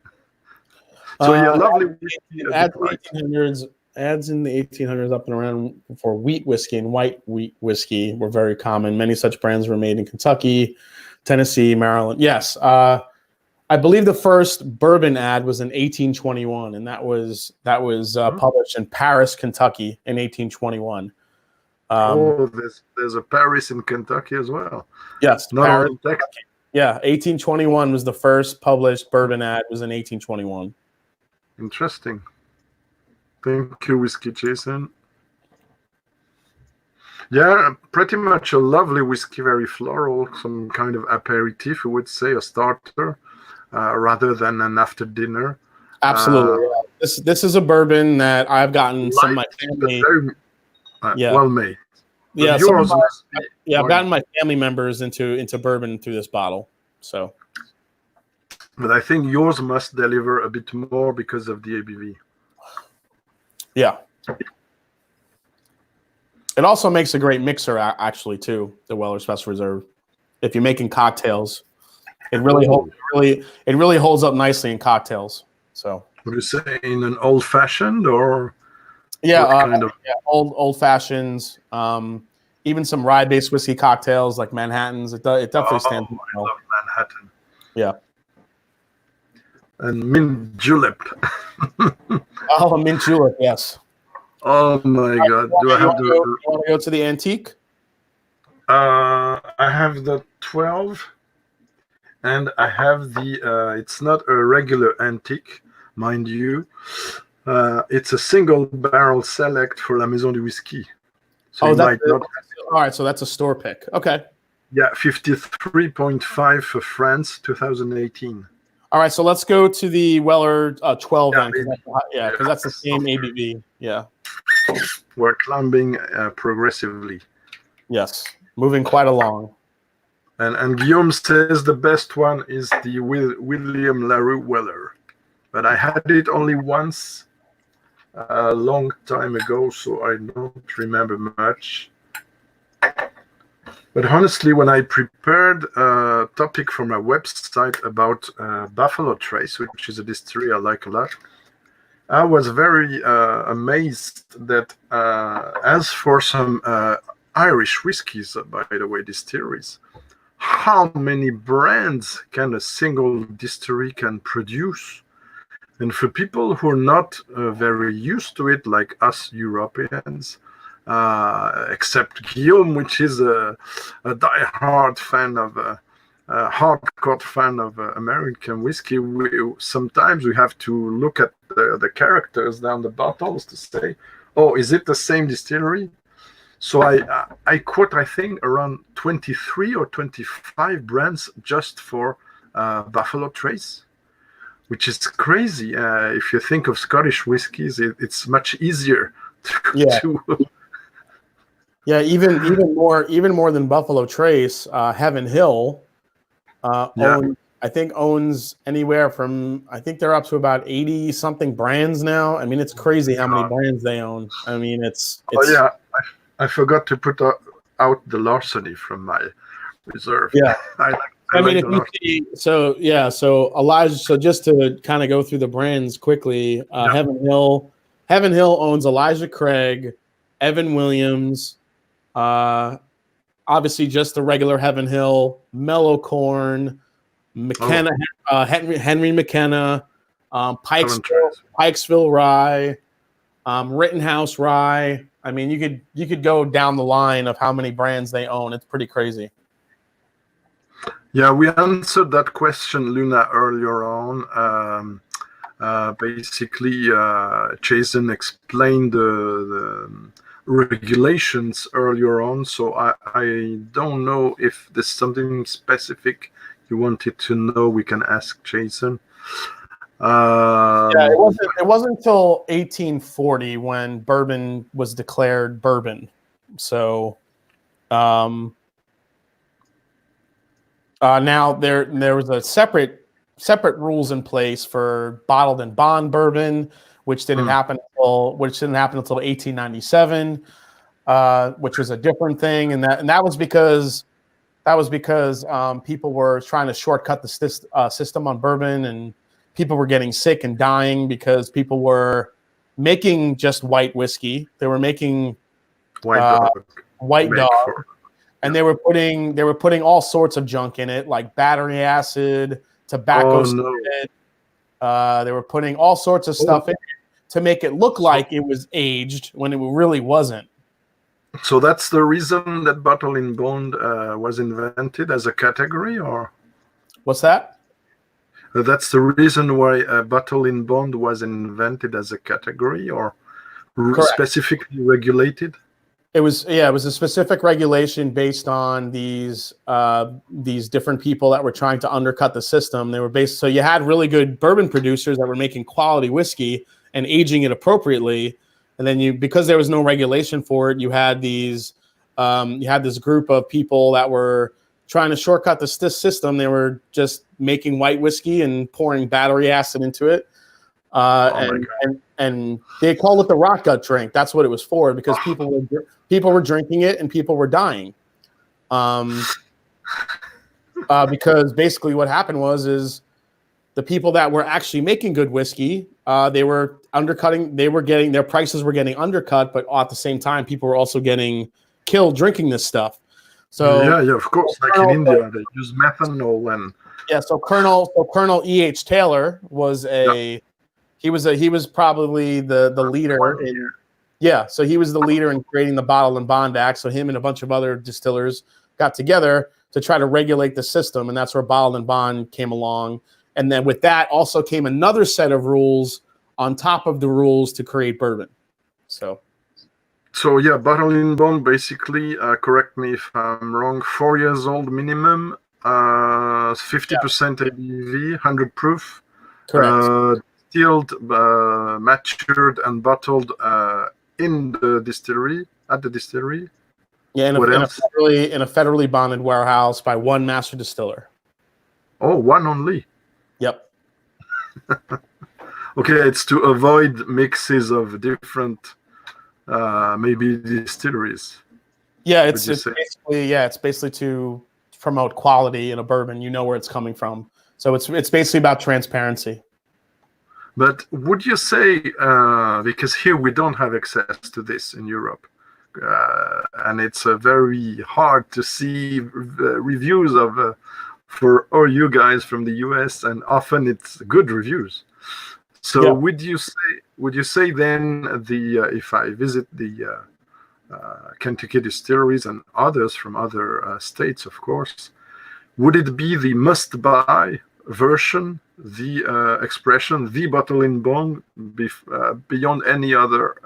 So yeah, lovely whiskey. Adds in the 1800s up and around for wheat whiskey and white wheat whiskey were very common. Many such brands were made in Kentucky, Tennessee, Maryland. Yes. I believe the first bourbon ad was in 1821, and that was published in Paris, Kentucky in 1821. There's a Paris in Kentucky as well. Yes, not Paris, only Texas. Yeah, 1821 was the first published bourbon ad. Was in 1821. Interesting. Thank you, Whiskey Jason. Yeah, pretty much a lovely whiskey, very floral, some kind of aperitif, I would say, a starter, rather than an after dinner. Absolutely. This is a bourbon that I've gotten some of my family. Well made. Yeah, I've gotten my family members into bourbon through this bottle. So, but I think yours must deliver a bit more because of the ABV. Yeah. It also makes a great mixer, actually, too. The Weller Special Reserve. If you're making cocktails, it really holds up nicely in cocktails. So, would you say in an old fashioned or? Yeah, old fashions. Even some rye based whiskey cocktails like Manhattans. It definitely stands. I love Manhattan. Yeah. And mint julep. Oh, mint julep, yes. Oh my God! Do I have you want to go to the antique? I have the 12, and I have the. It's not a regular antique, mind you. It's a single barrel select for La Maison du Whisky. So all right, so that's a store pick. Okay. Yeah, 53.5 for France, 2018. All right, so let's go to the Weller 12 then, because that's the same ABV. Yeah. We're climbing progressively. Yes, moving quite along. And Guillaume says the best one is the William LaRue Weller. But I had it only once a long time ago, so I don't remember much. But honestly, when I prepared a topic for my website about Buffalo Trace, which is a distillery I like a lot, I was very amazed that as for some Irish whiskies, by the way, distilleries, how many brands can a single distillery can produce? And for people who are not very used to it, like us Europeans, except Guillaume, which is a die-hard fan of hardcore fan of American whiskey, sometimes we have to look at the characters down the bottles to say, oh, is it the same distillery? So I quote, I think, around 23 or 25 brands just for Buffalo Trace, which is crazy. If you think of Scottish whiskies, it's much easier to Yeah, even more than Buffalo Trace, Heaven Hill owns anywhere from, I think they're up to about 80 something brands now. I mean, it's crazy how many brands they own. I mean, it's oh yeah, I forgot to put out the larceny from my reserve. Yeah. I mean, if you see, so Elijah, so just to kind of go through the brands quickly, Heaven Hill owns Elijah Craig, Evan Williams, obviously just the regular Heaven Hill, Mellow Corn, McKenna, Henry McKenna, Pikesville Rye, Rittenhouse Rye. I mean, you could go down the line of how many brands they own. It's pretty crazy. Yeah, we answered that question, Luna, earlier on. Basically, Jason explained the regulations earlier on, so I don't know if there's something specific you wanted to know. We can ask Jason. It wasn't until 1840 when bourbon was declared bourbon. So now there was a separate rules in place for bottled and bond bourbon, which didn't happen until 1897, which was a different thing, and that was because people were trying to shortcut the system on bourbon, and people were getting sick and dying because people were making just white whiskey. They were making white dog, and they were putting all sorts of junk in it, like battery acid, tobacco. They were putting all sorts of stuff in it to make it look like it was aged when it really wasn't. So that's the reason that bottle in bond was invented as a category, or what's that? That's the reason why bottle in bond was invented as a category, or specifically regulated. It was a specific regulation based on these different people that were trying to undercut the system. They were so you had really good bourbon producers that were making quality whiskey and aging it appropriately. And then because there was no regulation for it, you had this group of people that were trying to shortcut this system. They were just making white whiskey and pouring battery acid into it. And they called it the rot gut drink. That's what it was for, because people were drinking it and people were dying. Because basically what happened is the people that were actually making good whiskey, they were undercutting. Their prices were getting undercut, but at the same time, people were also getting killed drinking this stuff. So yeah, of course, like in India, they use methanol and So Colonel E.H. Taylor was he was probably the leader so he was the leader in creating the Bottle and Bond Act. So him and a bunch of other distillers got together to try to regulate the system, and that's where Bottle and Bond came along. And then with that also came another set of rules on top of the rules to create bourbon. So yeah, bottle in bond, basically, correct me if I'm wrong, 4 years old minimum, 50% ABV, 100 proof. Correct. Distilled, matured, and bottled in the distillery, at the distillery. Yeah, in a federally bonded warehouse by one master distiller. Oh, one only? Yep. Okay, it's to avoid mixes of different maybe distilleries. Yeah, it's basically to promote quality in a bourbon. You know where it's coming from. So it's basically about transparency. But would you say, because here we don't have access to this in Europe, and it's very hard to see reviews of for all you guys from the US, and often it's good reviews. So would you say then if I visit the Kentucky distilleries and others from other states, of course, would it be the must-buy version, the expression, the bottle in bond, beyond any other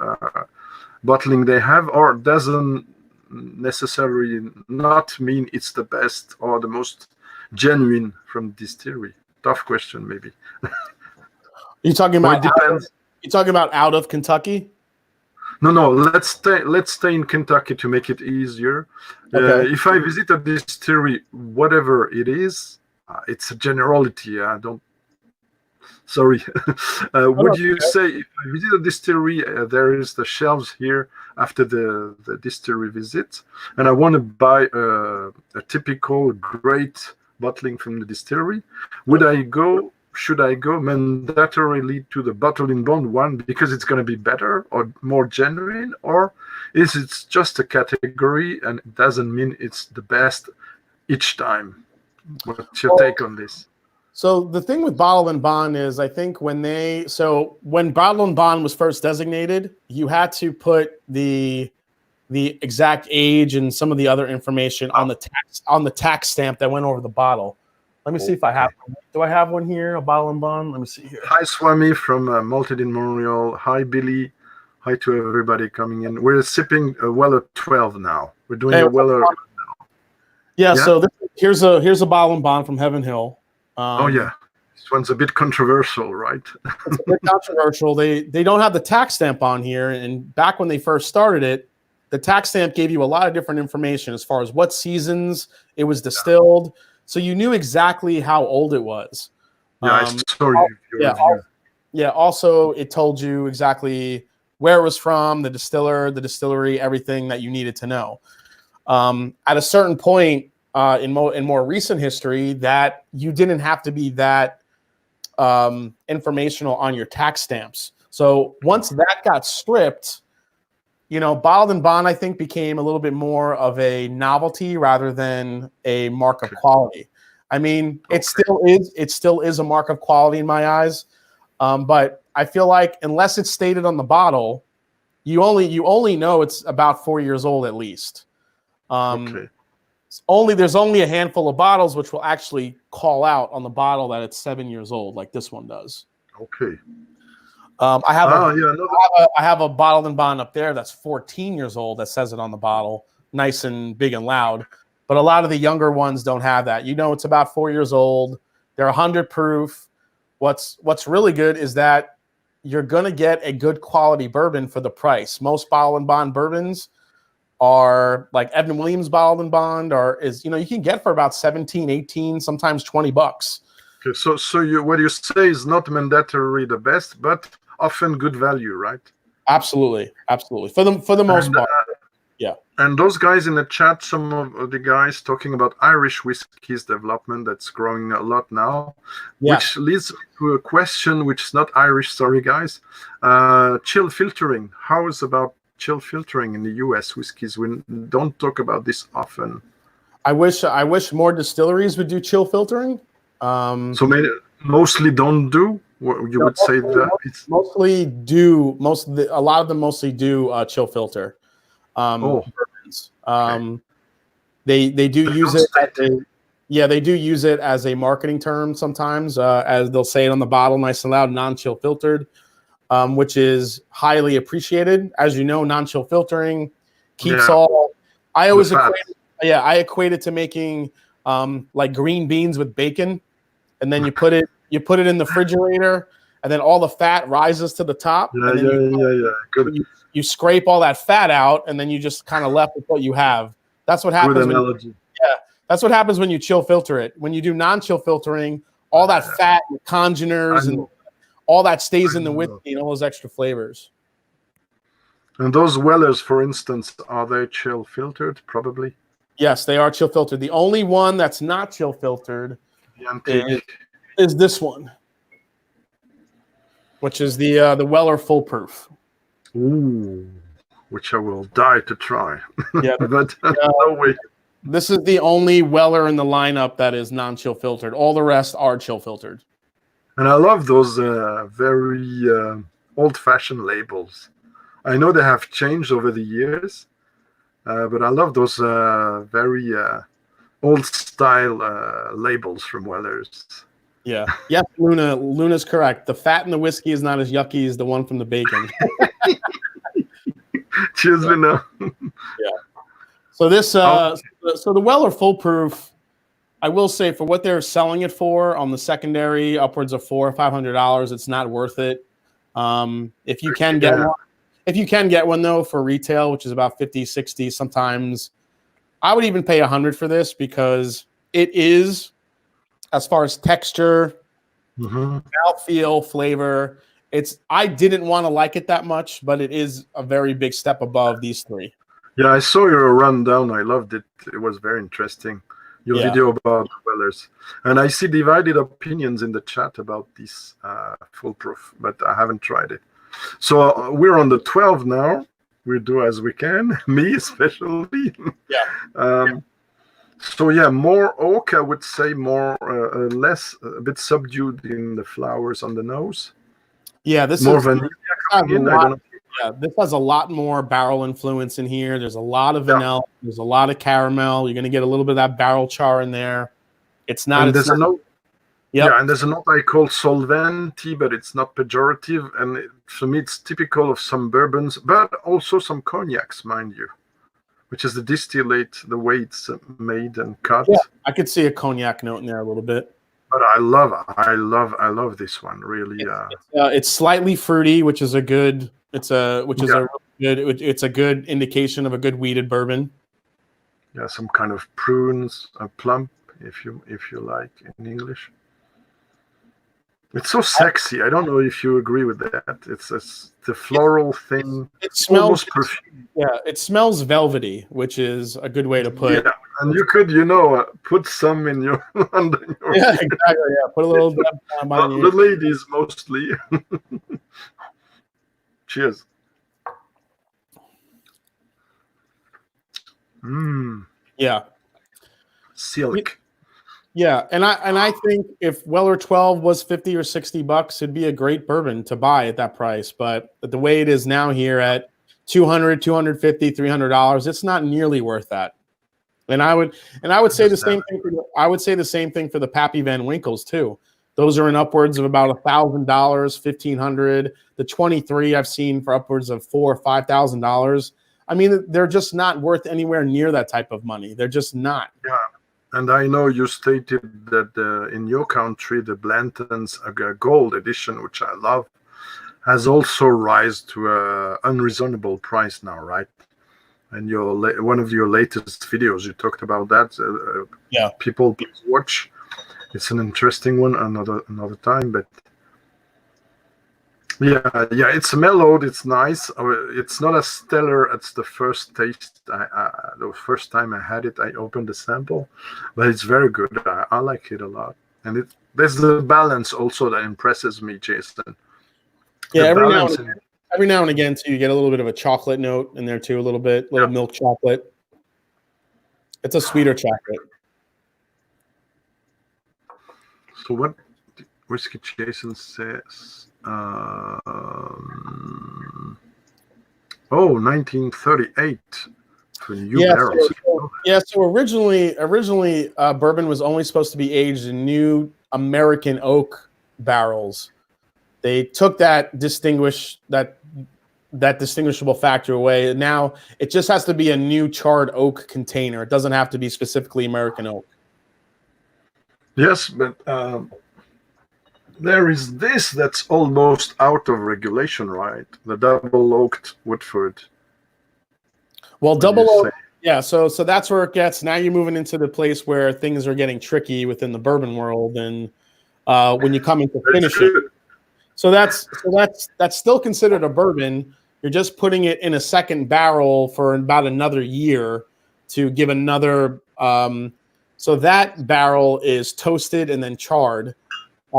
bottling they have, or doesn't necessarily not mean it's the best or the most genuine from distillery? Tough question, maybe. You're talking about depends. You're talking about out of Kentucky? No. Let's stay in Kentucky to make it easier. Okay. If I visit a distillery, whatever it is, it's a generality. Sorry. Would you say if I visit a distillery, there is the shelves here after the distillery visit, and I want to buy a typical great bottling from the distillery, should I go mandatorily to the bottle in bond one because it's going to be better or more genuine, or is it just a category and it doesn't mean it's the best each time? What's your take on this? So the thing with Bottle and Bond is, I think when Bottle and Bond was first designated, you had to put the exact age and some of the other information on the tax stamp that went over the bottle. Let me see if I have one. Do I have one here? A Bottle and Bond? Let me see here. Hi, Swami from Malted in Montreal. Hi, Billy. Hi to everybody coming in. We're sipping a Weller 12 now. We're doing a Weller. Yeah. So here's a Bottle and Bond from Heaven Hill. This one's a bit controversial, right? It's a bit controversial. They don't have the tax stamp on here, and back when they first started it, the tax stamp gave you a lot of different information as far as what seasons it was distilled. So you knew exactly how old it was. Also, it told you exactly where it was from, the distiller, the distillery, everything that you needed to know. At a certain point in more recent history, that you didn't have to be that informational on your tax stamps. So once that got stripped, you know, bottled in bond, I think, became a little bit more of a novelty rather than a mark of quality. I mean, it still is a mark of quality in my eyes, but I feel like unless it's stated on the bottle, you only know it's about 4 years old at least. There's only a handful of bottles which will actually call out on the bottle that it's 7 years old, like this one does. Okay. I have a bottled in bond up there that's 14 years old that says it on the bottle, nice and big and loud. But a lot of the younger ones don't have that. You know, it's about 4 years old. They're 100 proof. What's really good is that you're gonna get a good quality bourbon for the price. Most bottled in bond bourbons are like Evan Williams bottled in bond, you can get for about 17, 18, sometimes $20. Okay, so what you say is not mandatory the best, but often good value, right? Absolutely. For the most part. Yeah. And those guys in the chat, some of the guys talking about Irish whiskey's development that's growing a lot now, which leads me to a question which is not Irish, sorry guys. Chill filtering. How is about chill filtering in the US whiskeys? We don't talk about this often. I wish more distilleries would do chill filtering. So mostly don't do. You would say that it's mostly do. A lot of them mostly do chill filter. Bourbons. They do use it. They do use it as a marketing term sometimes, as they'll say it on the bottle, nice and loud, non-chill filtered, which is highly appreciated. As you know, non-chill filtering keeps all. I always equate it to making like green beans with bacon, and then you put it in the refrigerator, and then all the fat rises to the top. Good. You scrape all that fat out, and then you just kind of left with what you have. That's what happens. Good analogy. That's what happens when you chill filter it. When you do non-chill filtering, all that fat and congeners and all that stays in the whiskey and all those extra flavors. And those Wellers, for instance, are they chill filtered? Probably. Yes, they are chill filtered. The only one that's not chill filtered is this one, which is the Weller Full Proof. Ooh, which I will die to try. Yeah, but no way. This is the only Weller in the lineup that is non-chill filtered. All the rest are chill filtered. And I love those very old-fashioned labels. I know they have changed over the years, but I love those very old-style labels from Weller's. Yeah. Yes, Luna's correct. The fat in the whiskey is not as yucky as the one from the bacon. Cheers, Luna. Yeah. So this, so the Weller Full Proof, I will say for what they're selling it for on the secondary, upwards of $400 or $500, it's not worth it. If you can get one though for retail, which is about 50, 60, sometimes I would even pay $100 for this because it is, as far as texture, mouthfeel, flavor, I didn't want to like it that much, but it is a very big step above these three. Yeah, I saw your rundown. I loved it. It was very interesting. Your video about Wellers. And I see divided opinions in the chat about this Full Proof, but I haven't tried it. So we're on the 12 now. We do as we can, me especially. So yeah, more oak, I would say, more less, a bit subdued in the flowers on the nose. Yeah, this more is vanilla. This has a lot more barrel influence in here. There's a lot of vanilla. There's a lot of caramel. You're going to get a little bit of that barrel char in there. It's not. And there's a note. Yeah, and there's a note I call solventi, but it's not pejorative. And for me, it's typical of some bourbons, but also some cognacs, mind you, which is the distillate, the way it's made and cut. Yeah, I could see a cognac note in there a little bit. But I love this one really. It's slightly fruity, which is a good. It's a good indication of a good wheated bourbon. Yeah, some kind of prunes, a plump, if you like in English. It's so sexy. I don't know if you agree with that. It's the floral thing. It smells perfume. Yeah, it smells velvety, which is a good way to put. Yeah, And you could, put some in your under your Yeah, exactly. Yeah, put a little bit of money. the ladies mostly. Cheers. Yeah. Silk. Yeah, and I think if Weller 12 was 50 or 60 bucks, it'd be a great bourbon to buy at that price. But the way it is now here at $200, $250, $300, it's not nearly worth that. And I would say the same thing for the Pappy Van Winkles too. Those are in upwards of about $1,000, $1,500. The 23 I've seen for upwards of $4,000 or $5,000. I mean, they're just not worth anywhere near that type of money. They're just not. Yeah. And I know you stated that in your country, the Blanton's Gold Edition, which I love, has also risen to an unreasonable price now, right? And one of your latest videos, you talked about that. Yeah. People, please watch. It's an interesting one another time, but yeah, it's mellowed. It's nice. It's not as stellar as the first taste. The first time I had it, I opened the sample, but it's very good. I like it a lot, and there's the balance also that impresses me, Jason. Yeah, every now and again, too, you get a little bit of a chocolate note in there too, a little milk chocolate. It's a sweeter chocolate. So what Whiskey Jason says? 1938 for new barrels. So originally, bourbon was only supposed to be aged in new American oak barrels. They took that distinguishable factor away. Now it just has to be a new charred oak container. It doesn't have to be specifically American oak. Yes, but there is this that's almost out of regulation, right? The double oaked Woodford. Well, double oak. Yeah, so that's where it gets. Now you're moving into the place where things are getting tricky within the bourbon world, and when you come into finishing. So that's still considered a bourbon. You're just putting it in a second barrel for about another year to give another. So that barrel is toasted and then charred.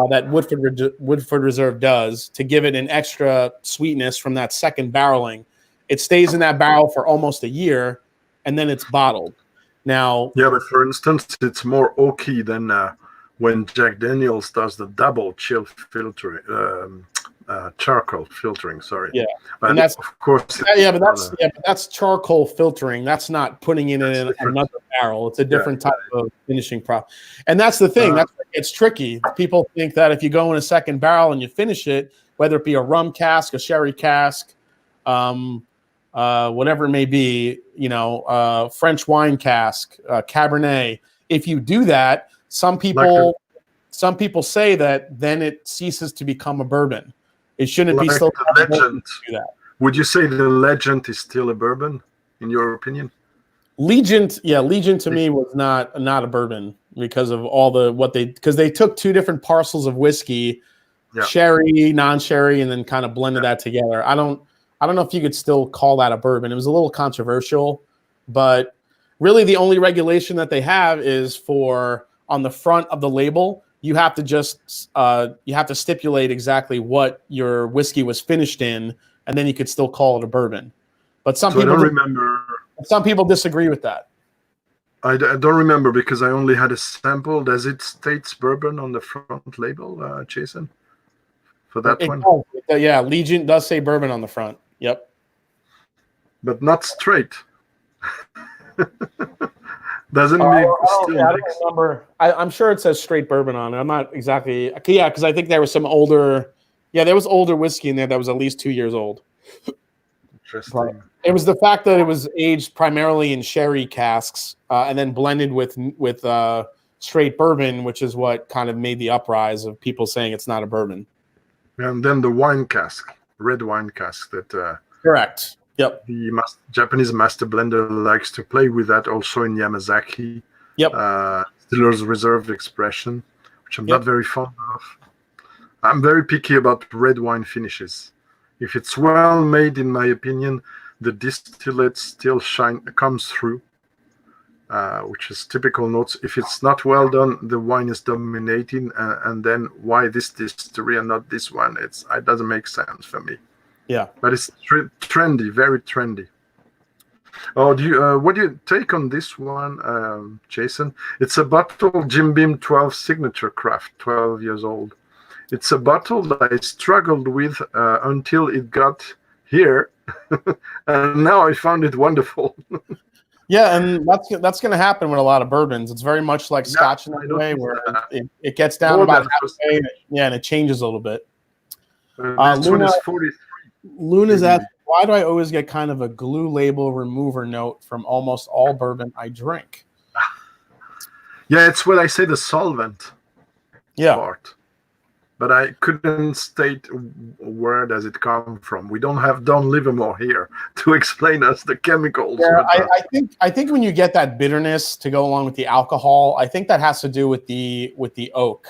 That Woodford Reserve does to give it an extra sweetness from that second barreling. It stays in that barrel for almost a year, and then it's bottled. Now, yeah, but for instance, it's more oaky than when Jack Daniel's does the double chill filtering, charcoal filtering. Sorry. Yeah, but and that's of course. But that's charcoal filtering. That's not putting it in another barrel. It's a different type of finishing process. And that's the thing. It's tricky. People think that if you go in a second barrel and you finish it, whether it be a rum cask, a sherry cask, whatever it may be, French wine cask, Cabernet. If you do that, some people say that then it ceases to become a bourbon. It shouldn't be still the Legend. Do that. Would you say the Legend is still a bourbon, in your opinion? Legion to me was not a bourbon because of because they took two different parcels of whiskey, sherry, non-sherry, and then kind of blended that together. I don't know if you could still call that a bourbon. It was a little controversial, but really the only regulation that they have is for on the front of the label. You have to stipulate exactly what your whiskey was finished in, and then you could still call it a bourbon. But some people disagree with that. I don't remember because I only had a sample. Does it state bourbon on the front label, Jason? For that one? Yeah, Legion does say bourbon on the front. Yep. But not straight. Doesn't make I don't remember. I'm sure it says straight bourbon on it. I'm not exactly. Yeah, because I think there was some older. Yeah, there was older whiskey in there that was at least 2 years old. Interesting. But it was the fact that it was aged primarily in sherry casks and then blended with straight bourbon, which is what kind of made the uprise of people saying it's not a bourbon. And then the wine cask, red wine cask that. Correct. Yep. The Japanese master blender likes to play with that also in Yamazaki. Yep. Distiller's Reserve expression, which I'm not very fond of. I'm very picky about red wine finishes. If it's well made, in my opinion, the distillate still comes through. which is typical notes. If it's not well done, the wine is dominating, and then why this distillery and not this one? It doesn't make sense for me. Yeah, but it's trendy, very trendy. Oh, what do you take on this one, Jason? It's a bottle Jim Beam 12 Signature Craft, 12 years old. It's a bottle that I struggled with until it got here, and now I found it wonderful. yeah, and that's going to happen with a lot of bourbons. It's very much like Scotch in that way, where it gets down about halfway, and it changes a little bit. This one is 43. Luna's asking, why do I always get kind of a glue label remover note from almost all bourbon I drink? Yeah, it's what I say, the solvent part. But I couldn't state where does it come from. We don't have Don Livermore here to explain us the chemicals. Yeah, I think when you get that bitterness to go along with the alcohol, I think that has to do with the oak.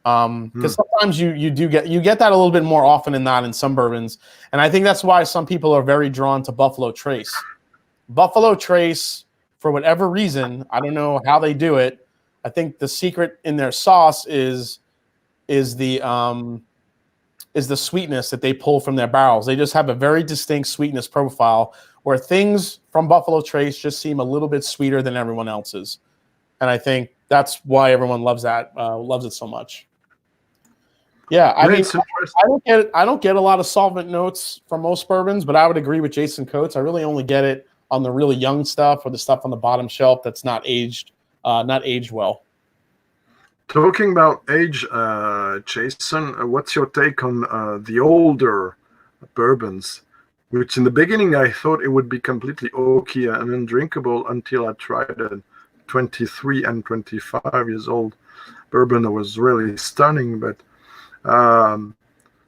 Because sometimes you get that a little bit more often than not in some bourbons, and I think that's why some people are very drawn to Buffalo Trace. Buffalo Trace, for whatever reason, I don't know how they do it. I think the secret in their sauce is the sweetness that they pull from their barrels. They just have a very distinct sweetness profile where things from Buffalo Trace just seem a little bit sweeter than everyone else's, and I think that's why everyone loves it so much. Yeah, I mean, I don't get a lot of solvent notes from most bourbons, but I would agree with Jason Coates. I really only get it on the really young stuff or the stuff on the bottom shelf that's not aged well. Talking about age, Jason, what's your take on the older bourbons? Which in the beginning I thought it would be completely oaky and undrinkable until I tried a 23 and 25 years old bourbon that was really stunning, but.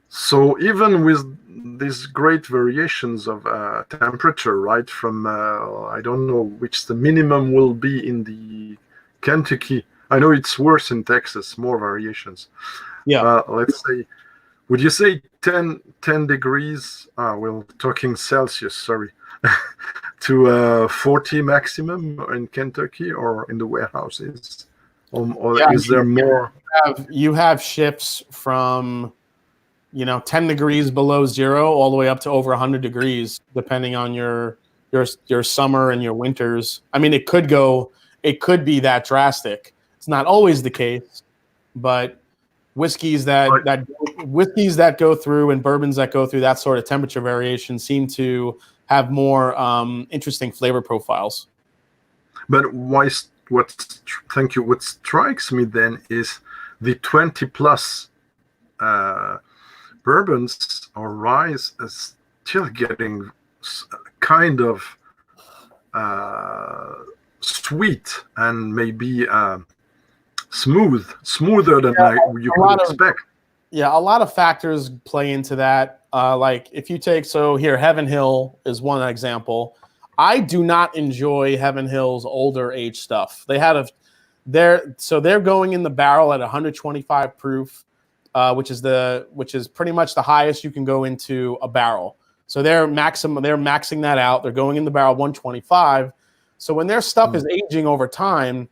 So even with these great variations of temperature, right, from I don't know which the minimum will be in the Kentucky. I know it's worse in Texas, more variations. Yeah. Let's say, would you say 10 degrees, we're talking Celsius, sorry, to 40 maximum in Kentucky or in the warehouses? Or is there more? You have shifts from 10 degrees below zero all the way up to over 100 degrees, depending on your summer and your winters. I mean, it could be that drastic. It's not always the case, but whiskeys that go through and bourbons that go through that sort of temperature variation seem to have more interesting flavor profiles. But thank you. What strikes me then is the 20 plus bourbons or rye is still getting kind of sweet and maybe smoother than you could expect. Yeah, a lot of factors play into that. Like if you take, Heaven Hill is one example. I do not enjoy Heaven Hill's older age stuff. They're going in the barrel at 125 proof, which is pretty much the highest you can go into a barrel. So they're maxing that out. They're going in the barrel 125. So when their stuff is aging over time,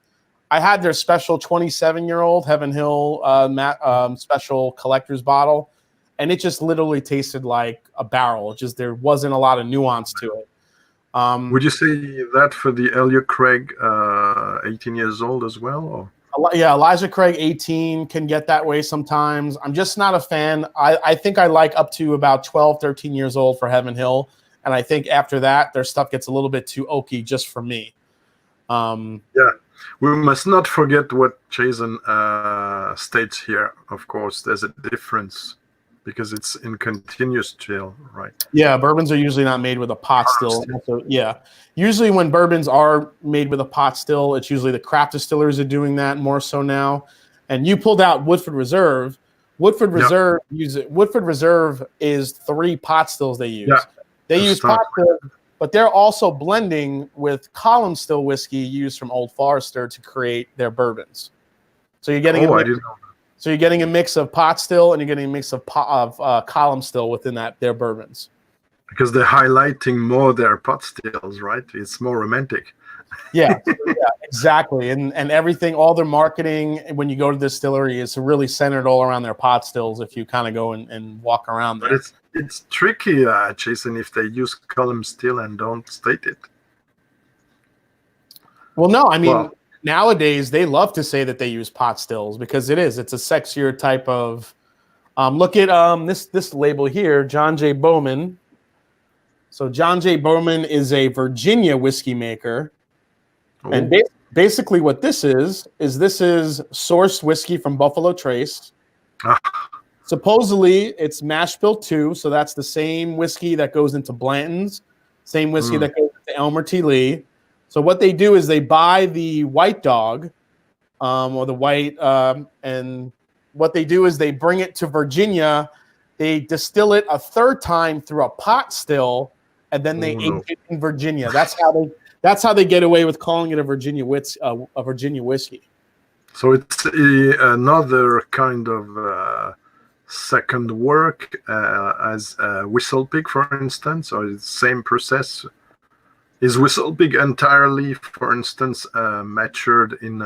I had their special 27-year-old Heaven Hill special collector's bottle, and it just literally tasted like a barrel. There wasn't a lot of nuance to it. Would you say that for the Elliot Craig 18 years old as well? Or? Yeah, Elijah Craig 18 can get that way sometimes. I'm just not a fan. I think I like up to about 12, 13 years old for Heaven Hill. And I think after that, their stuff gets a little bit too oaky just for me. Yeah, we must not forget what Jason states here. Of course, there's a difference because it's in continuous chill, right? Yeah, bourbons are usually not made with a pot still. So, yeah, usually when bourbons are made with a pot still, it's usually the craft distillers are doing that more so now. And you pulled out Woodford Reserve. Woodford Reserve is 3 pot stills they use. Yeah, they use pot stills, but they're also blending with column still whiskey used from Old Forester to create their bourbons. So you're getting I didn't know that. So you're getting a mix of pot still and you're getting a mix of column still within their bourbons. Because they're highlighting more their pot stills, right? It's more romantic. Yeah, exactly. And everything, all their marketing when you go to the distillery is really centered all around their pot stills if you kind of go and walk around there. But it's tricky, Jason, if they use column still and don't state it. Well, no, I mean, nowadays they love to say that they use pot stills because it's a sexier type of. Look at this label here, John J. Bowman. So John J. Bowman is a Virginia whiskey maker. Oh. And basically what this is sourced whiskey from Buffalo Trace. Supposedly it's mash bill 2, so that's the same whiskey that goes into Blanton's, same whiskey that goes into Elmer T. Lee. So what they do is they buy the white dog, or the white, and what they do is they bring it to Virginia, they distill it a third time through a pot still, and then they age it in Virginia. That's how they get away with calling it a Virginia whiskey. So it's another kind of second work as Whistle Pig, for instance, or the same process. Is Whistle Pig entirely, for instance, matured in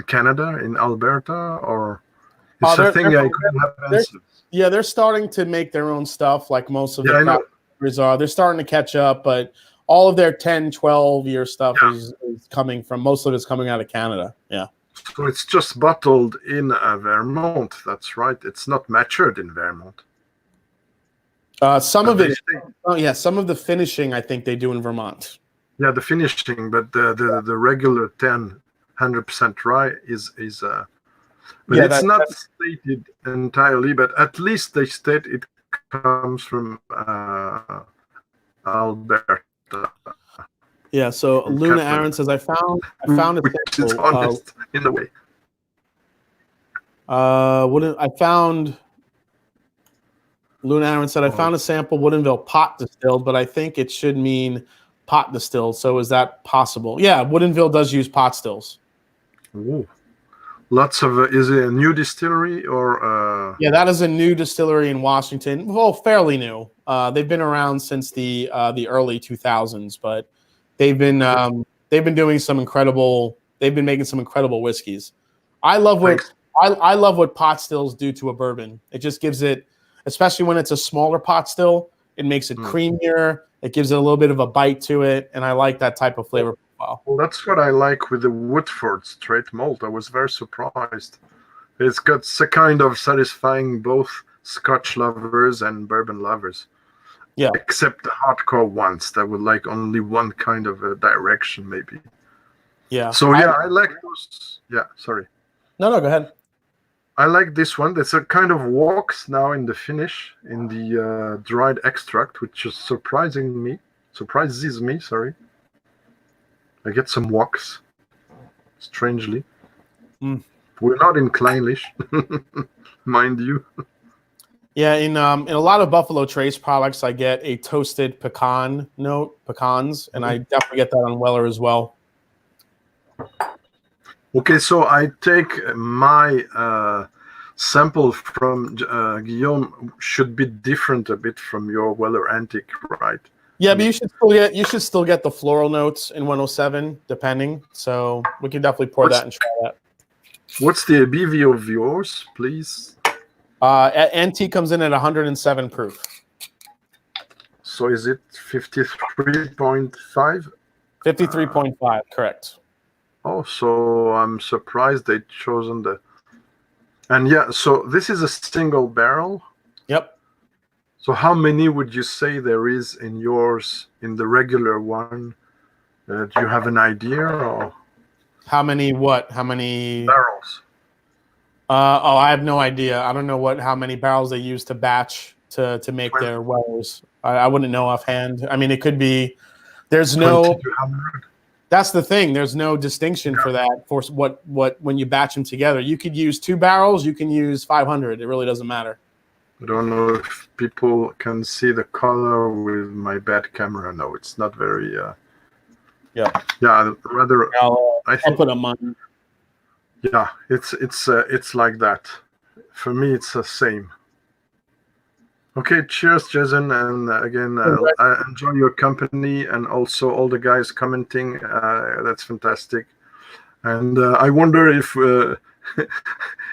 Canada, in Alberta, or it's a thing I couldn't have answered? Yeah, they're starting to make their own stuff, like most of the breweries are. They're starting to catch up, but all of their 10, 12-year stuff is coming from, most of it's coming out of Canada. Yeah. So it's just bottled in Vermont. That's right. It's not matured in Vermont. Some of it, some of the finishing I think they do in Vermont. Yeah, the finishing, but the regular 100% rye is but it's not stated entirely, but at least they state it comes from Alberta. Yeah, so Luna Aaron says I found a which is honest in a way. Luna Aaron said, I found a sample Woodinville pot distilled, but I think it should mean pot distilled. So is that possible? Yeah, Woodinville does use pot stills. Ooh. Lots of, is it a new distillery or? Yeah, that is a new distillery in Washington. Well, fairly new. They've been around since the early 2000s, but they've been doing some incredible. They've been making some incredible whiskeys. I love what pot stills do to a bourbon. It just gives it, especially when it's a smaller pot still, it makes it creamier. It gives it a little bit of a bite to it, and I like that type of flavor profile. Well, that's what I like with the Woodford straight malt. I was very surprised. It's got a kind of satisfying both Scotch lovers and bourbon lovers. Yeah. Except the hardcore ones that would like only one kind of a direction, maybe. Yeah. So yeah, I like those. Yeah, sorry. No, go ahead. I like this one. There's a kind of walks now in the finish, in the dried extract, which is surprises me, sorry. I get some walks, strangely. We're not in Kleinish, mind you. Yeah, in a lot of Buffalo Trace products, I get a toasted pecans, and I definitely get that on Weller as well. Okay, so I take my sample from Guillaume should be different a bit from your Weller Antique, right? Yeah, but you should still get the floral notes in 107, depending. So we can definitely pour that and try that. What's the ABV of yours, please? NT comes in at 107 proof. So is it 53.5? 53.5, correct. Oh, so I'm surprised they've chosen the... And yeah, so this is a single barrel? Yep. So how many would you say there is in yours, in the regular one? Do you have an idea? Or? How many what? How many... Barrels. I have no idea. I don't know how many barrels they use to batch to make their wells. I wouldn't know offhand. I mean, it could be... There's no... That's the thing. There's no distinction for that. For what when you batch them together, you could use 2 barrels. You can use 500. It really doesn't matter. I don't know if people can see the color with my bad camera. No, it's not very. Yeah. Yeah. Rather. I'll put them on. Yeah, it's like that. For me, it's the same. Okay, cheers, Jason, and again, I enjoy your company and also all the guys commenting. That's fantastic, and I wonder if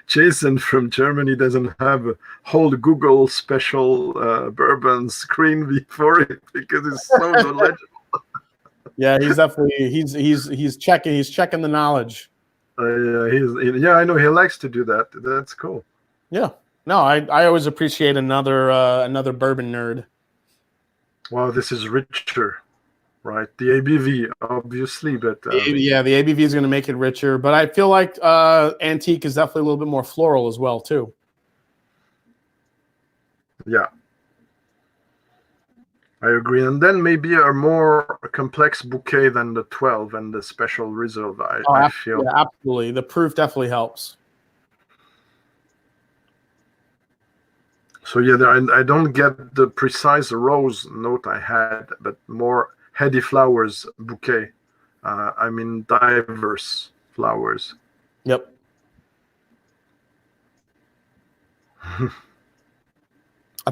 Jason from Germany doesn't have a whole Google special bourbon screen before it because it's so knowledgeable. Yeah, he's definitely he's checking the knowledge. Yeah, I know he likes to do that. That's cool. Yeah. No, I always appreciate another bourbon nerd. Wow, this is richer, right? The ABV, obviously, but yeah, the ABV is going to make it richer, but I feel like antique is definitely a little bit more floral as well too. Yeah, I agree. And then maybe a more complex bouquet than the 12 and the special reserve. I feel. Yeah, absolutely. The proof definitely helps. So yeah, I don't get the precise rose note I had, but more heady flowers bouquet. I mean diverse flowers. Yep. I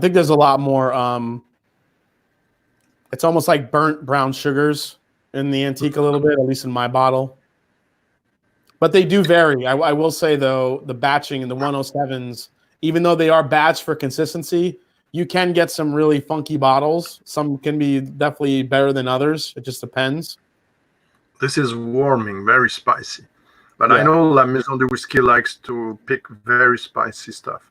think there's a lot more. It's almost like burnt brown sugars in the antique a little bit, at least in my bottle. But they do vary. I will say though, the batching and the 107s, even though they are batched for consistency, you can get some really funky bottles. Some can be definitely better than others. It just depends. This is warming, very spicy. But Yeah. I know La Maison de Whisky likes to pick very spicy stuff.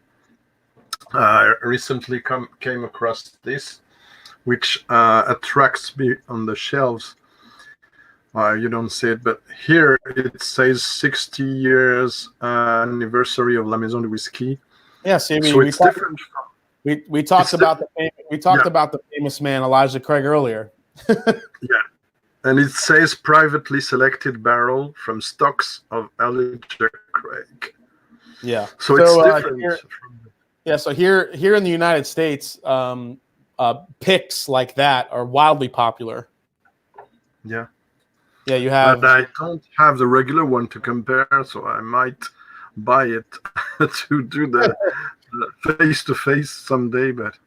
I recently came across this, which attracts me on the shelves. You don't see it, but here it says 60 years anniversary of La Maison de Whisky. Yeah, see, so it's different. We talked about the famous man Elijah Craig earlier. Yeah, and it says privately selected barrel from stocks of Elijah Craig. Yeah, so it's different. So here in the United States, picks like that are wildly popular. Yeah. Yeah, you have. But I don't have the regular one to compare, so I might buy it to do the face-to-face someday. But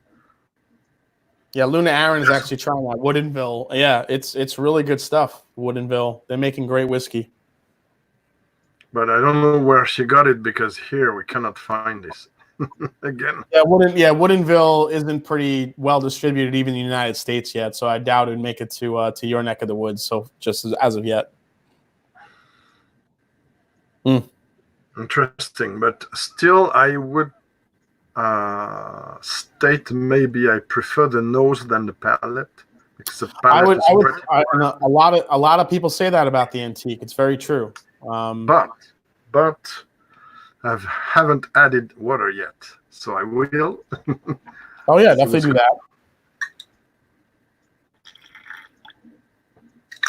yeah, Luna Aaron is actually trying that Woodinville. Yeah, it's really good stuff. Woodinville, they're making great whiskey. But I don't know where she got it because here we cannot find this again. Yeah, Woodinville isn't pretty well distributed even in the United States yet, so I doubt it'd make it to your neck of the woods. So just as of yet. Interesting, but still, I would state maybe I prefer the nose than the palate because the palate a lot of people say that about the antique. It's very true. But I haven't added water yet, so I will. Oh yeah, definitely do that.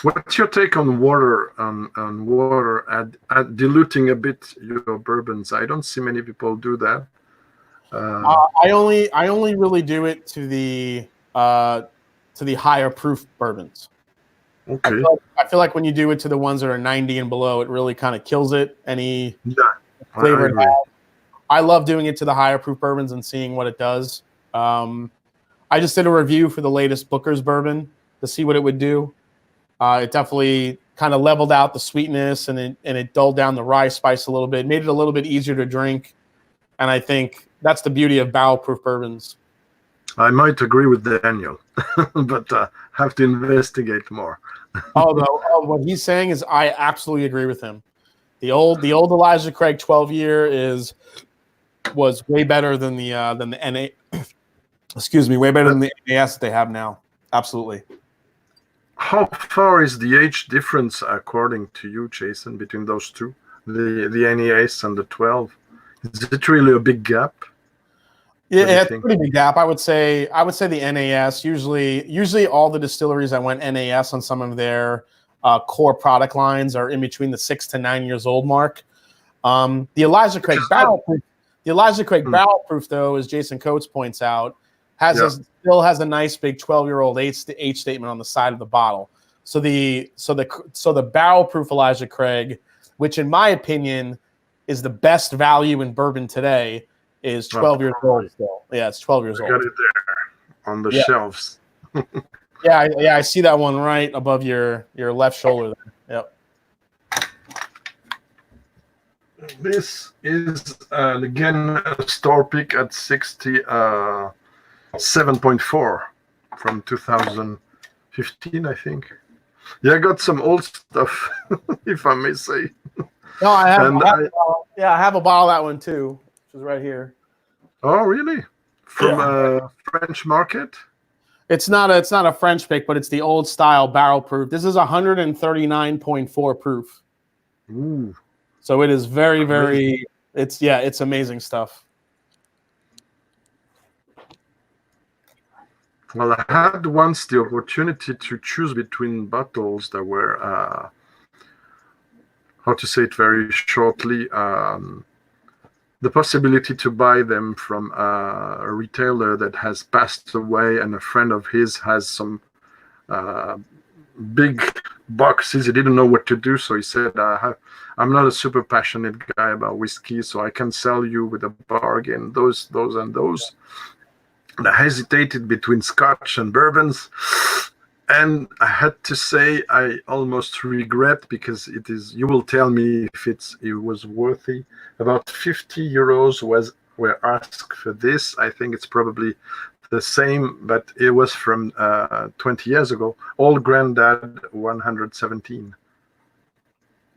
What's your take on water? On water, diluting a bit your bourbons. I don't see many people do that. I only really do it to the higher proof bourbons. Okay. I feel like when you do it to the ones that are 90 and below, it really kind of kills it. Any flavor it has. I love doing it to the higher proof bourbons and seeing what it does. I just did a review for the latest Booker's bourbon to see what it would do. It definitely kind of leveled out the sweetness and it dulled down the rye spice a little bit, made it a little bit easier to drink. And I think that's the beauty of barrel proof bourbons. I might agree with Daniel, but have to investigate more. Although what he's saying is I absolutely agree with him. The old Elijah Craig 12-year was way better than the NA. Excuse me, way better than the NAS that they have now. Absolutely. How far is the age difference, according to you, Jason, between those two, the NAS and the 12? Is it really a big gap? Yeah, it's a pretty big gap. I would say the NAS. Usually all the distilleries that went NAS on some of their core product lines are in between the 6 to 9 years old mark. The Elijah Craig barrel proof, though, as Jason Coates points out, still has a nice big 12-year-old age statement on the side of the bottle. So the barrel proof Elijah Craig, which in my opinion is the best value in bourbon today, is 12 years old still. Yeah, it's 12 years I old. got it there on the shelves. Yeah, I see that one right above your left shoulder there. Yep. This is again a store pick at 67.4 from 2015, I think. Yeah, I got some old stuff, if I may say. No, I have. And I have a bottle of that one too, which is right here. Oh, really? From a French market? It's not a French pick, but it's the old style barrel proof. This is 139.4 proof. Ooh. So it is very, very. It's amazing stuff. Well, I had once the opportunity to choose between bottles that were, how to say it very shortly, the possibility to buy them from a retailer that has passed away, and a friend of his has some big boxes. He didn't know what to do, so he said, I'm not a super passionate guy about whiskey, so I can sell you with a bargain those, and those. And I hesitated between Scotch and bourbons, and I had to say I almost regret, because it is. You will tell me if it was worthy. About 50 euros were asked for this. I think it's probably the same, but it was from 20 years ago. Old Grandad 117,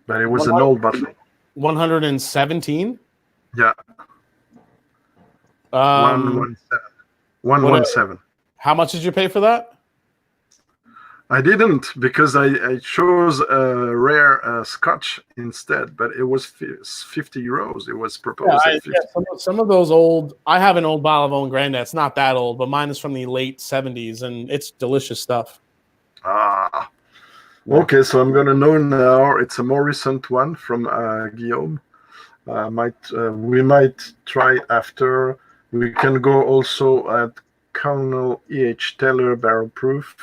but it was an old bottle. 117. Yeah. 117. How much did you pay for that? I didn't, because I chose a rare Scotch instead, but it was 50 euros. It was proposed at 50. Some of those old. I have an old bottle of Old Grandad. It's not that old, but mine is from the late 70s, and it's delicious stuff. Okay, so I'm gonna know now. It's a more recent one from Guillaume. We might try after. We can go also at Colonel E.H. Taylor Barrel Proof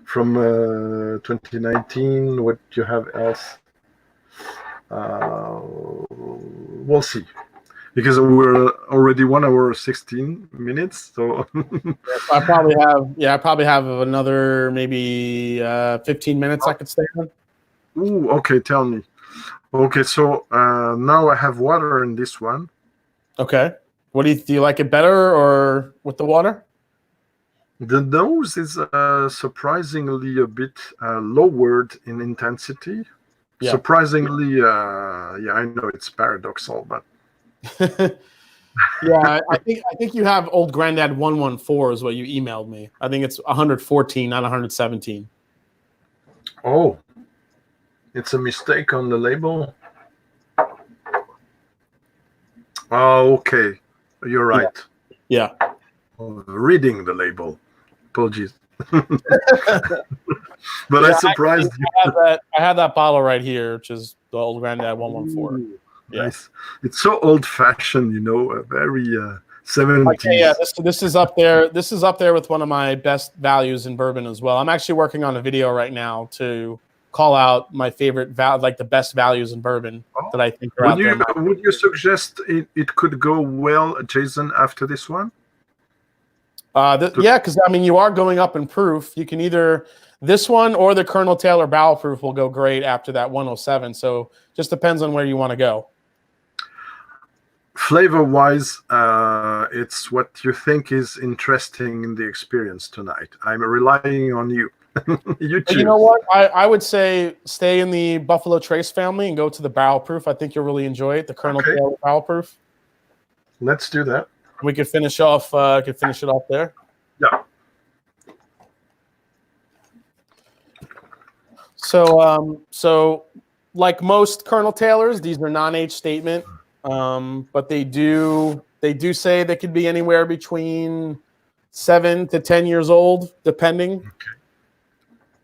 from 2019. What do you have else? We'll see. Because we're already 1 hour 16 minutes, so I probably have another maybe 15 minutes I could stay on. Ooh, okay, tell me. Okay, so now I have water in this one. Okay. What do you like it better or with the water? The nose is surprisingly a bit lowered in intensity. Yeah. Surprisingly, I know it's paradoxal, but yeah, I think you have Old Grandad 114 is what you emailed me. I think it's 114, not 117. Oh, it's a mistake on the label. Oh, okay. You're right. Yeah. Reading the label. Apologies. But I surprised you. I had that bottle right here, which is the Old Grandad 114. Ooh, nice. It's so old-fashioned, very 70s. Okay, yeah, this is up there. This is up there with one of my best values in bourbon as well. I'm actually working on a video right now to call out my favorite the best values in bourbon that I think are out there. Would you suggest it could go well, Jason, after this one? Yeah, because you are going up in proof. You can either this one or the Colonel Taylor Barrel Proof will go great after that 107. So just depends on where you want to go. Flavor-wise, it's what you think is interesting in the experience tonight. I'm relying on you. You know what? I would say stay in the Buffalo Trace family and go to the Barrel Proof. I think you'll really enjoy it. The Colonel Taylor Barrel Proof. Let's do that. We could finish off. Finish it off there. Yeah. So like most Colonel Taylors, these are non-age statement, but they do say they could be anywhere between 7 to 10 years old, depending. Okay.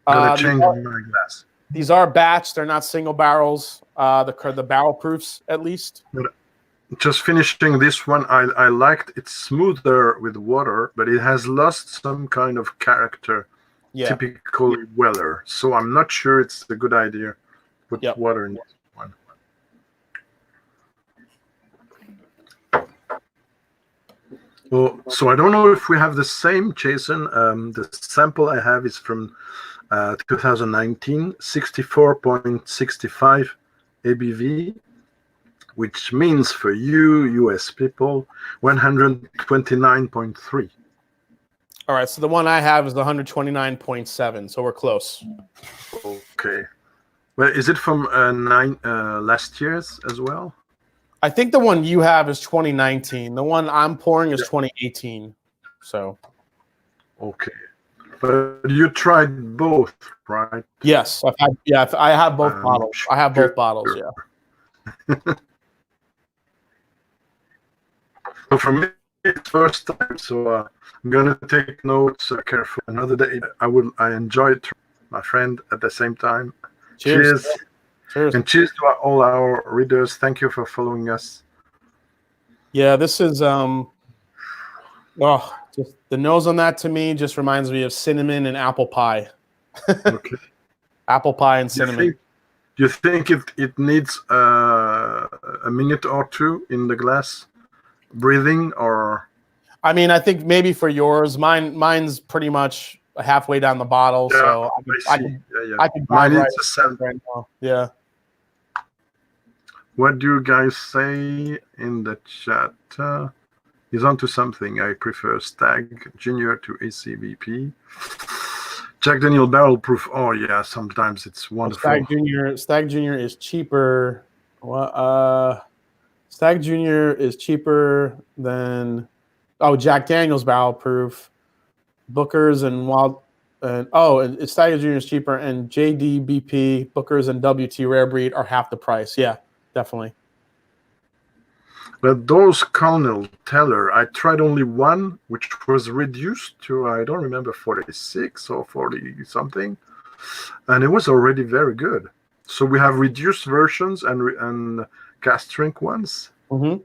I'm gonna change my glass. These are batch; they're not single barrels. The barrel proofs, at least. Just finishing this one, I liked it's smoother with water, but it has lost some kind of character, typically Weller. So I'm not sure it's a good idea to put water in this one. Oh, so I don't know if we have the same, Jason. The sample I have is from 2019, 64.65 ABV, which means for you, US people, 129.3. All right, so the one I have is the 129.7, so we're close. Okay. Well, is it from last year's as well? I think the one you have is 2019. The one I'm pouring is 2018. So. Okay. But you tried both, right? Yes, I have both bottles. I have both bottles, yeah. So for me, it's first time, so I'm gonna take notes carefully. Another day, I enjoy it, my friend. At the same time, cheers. Cheers. And cheers to all our readers. Thank you for following us. Yeah, this is just the nose on that to me just reminds me of cinnamon and apple pie. Okay. Apple pie and cinnamon. Do you think it needs a minute or two in the glass, breathing, or? I mean, I think maybe for yours, mine's pretty much halfway down the bottle, Yeah, so I can mine right is a scent. right now. Yeah. What do you guys say in the chat? He's onto something. I prefer Stag Junior to ACVP. Jack Daniel Barrel Proof. Oh yeah, sometimes it's wonderful. Stag Junior is cheaper. Stag Junior is cheaper than Jack Daniel's Barrel Proof. Booker's and and Stag Junior is cheaper, and JDBP, Booker's, and WT Rare Breed are half the price. Yeah, definitely. But those Colonel Teller, I tried only one, which was reduced to, I don't remember, 46 or 40 something, and it was already very good. So we have reduced versions and cast strength ones. Mm-hmm.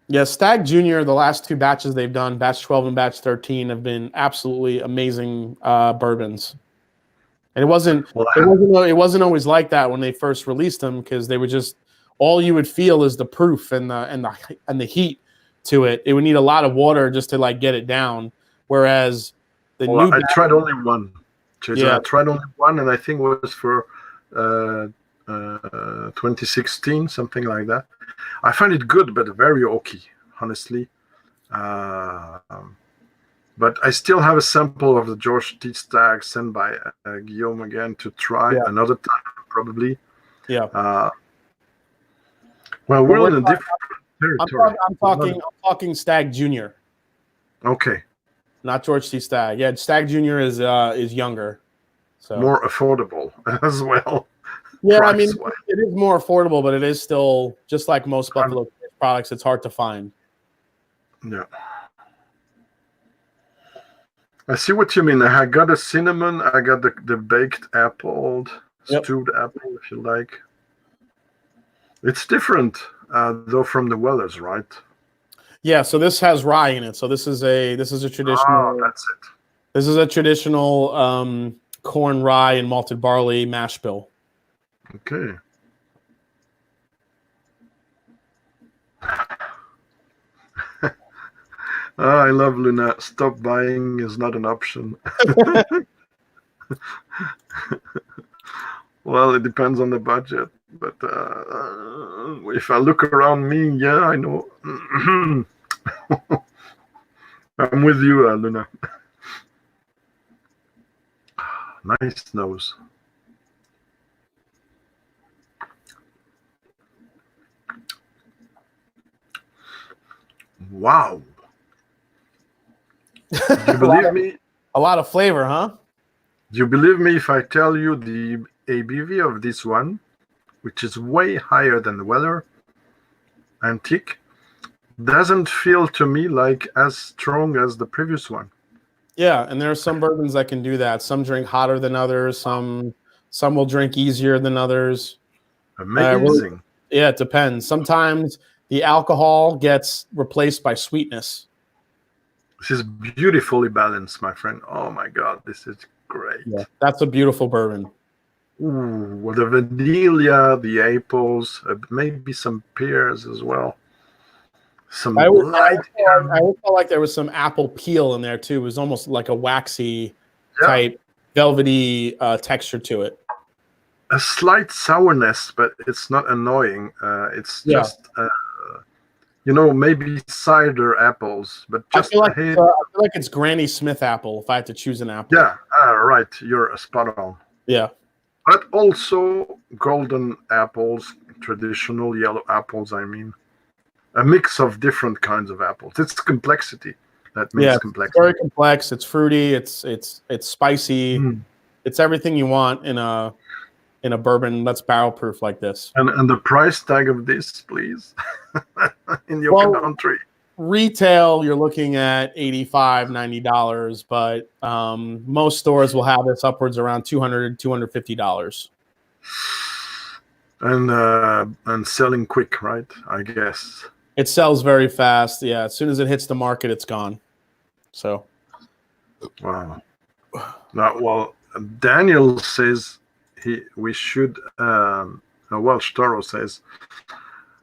Yeah, Stag Junior, the last two batches they've done, batch 12 and batch 13, have been absolutely amazing bourbons. And it wasn't always like that when they first released them, because they were just, all you would feel is the proof and the heat to it. It would need a lot of water just to like get it down. Whereas I tried only one. I tried only one, and I think it was for 2016, something like that. I find it good, but very oaky, honestly. But I still have a sample of the George T. Stag sent by Guillaume again to try another time, probably. Yeah. Well, we're in a different territory. I'm talking Stag Junior. Okay. Not George T. Stag. Yeah, Stag Junior is younger, so more affordable as well. Yeah, I mean, it is more affordable, but it is still, just like most Buffalo products, it's hard to find. Yeah. I see what you mean. I got a cinnamon. I got the baked apple, stewed apple, if you like. It's different, though, from the Wellers, right? Yeah. So this has rye in it. So this is a traditional. Oh, that's it. This is a traditional corn, rye, and malted barley mash bill. Okay. I love Luna. Stop buying is not an option. Well, it depends on the budget, but if I look around me, yeah, I know. I'm with you, Luna. Nice nose. Wow. Do you believe me? A lot of flavor, huh? Do you believe me if I tell you the ABV of this one, which is way higher than the Weller Antique, doesn't feel to me like as strong as the previous one? Yeah, and there are some bourbons that can do that. Some drink hotter than others. Some will drink easier than others. Amazing. Yeah, it depends. Sometimes the alcohol gets replaced by sweetness. This is beautifully balanced, my friend. Oh my God, this is great. Yeah, that's a beautiful bourbon. Ooh, the vanilla, the apples, maybe some pears as well. some I light. always felt like there was some apple peel in there too. It was almost like a waxy Yeah, type, velvety texture to it. a slight sourness, but it's not annoying. It's Yeah. just maybe cider apples, but just I feel like it's Granny Smith apple if I had to choose an apple. yeah, right. You're spot on. Yeah. But also golden apples, traditional yellow apples. I mean, a mix of different kinds of apples. It's complexity that makes Yeah, complexity. it's very complex. It's fruity. It's spicy. Mm. It's everything you want in a bourbon that's barrel proof like this. And the price tag of this, please, in your country. Retail, you're looking at $85, $90, but most stores will have this upwards around $200, $250. And selling quick, right? I guess. It sells very fast. Yeah, as soon as it hits the market, it's gone. So. Wow. Now, well, Daniel says we should. Welsh Toro says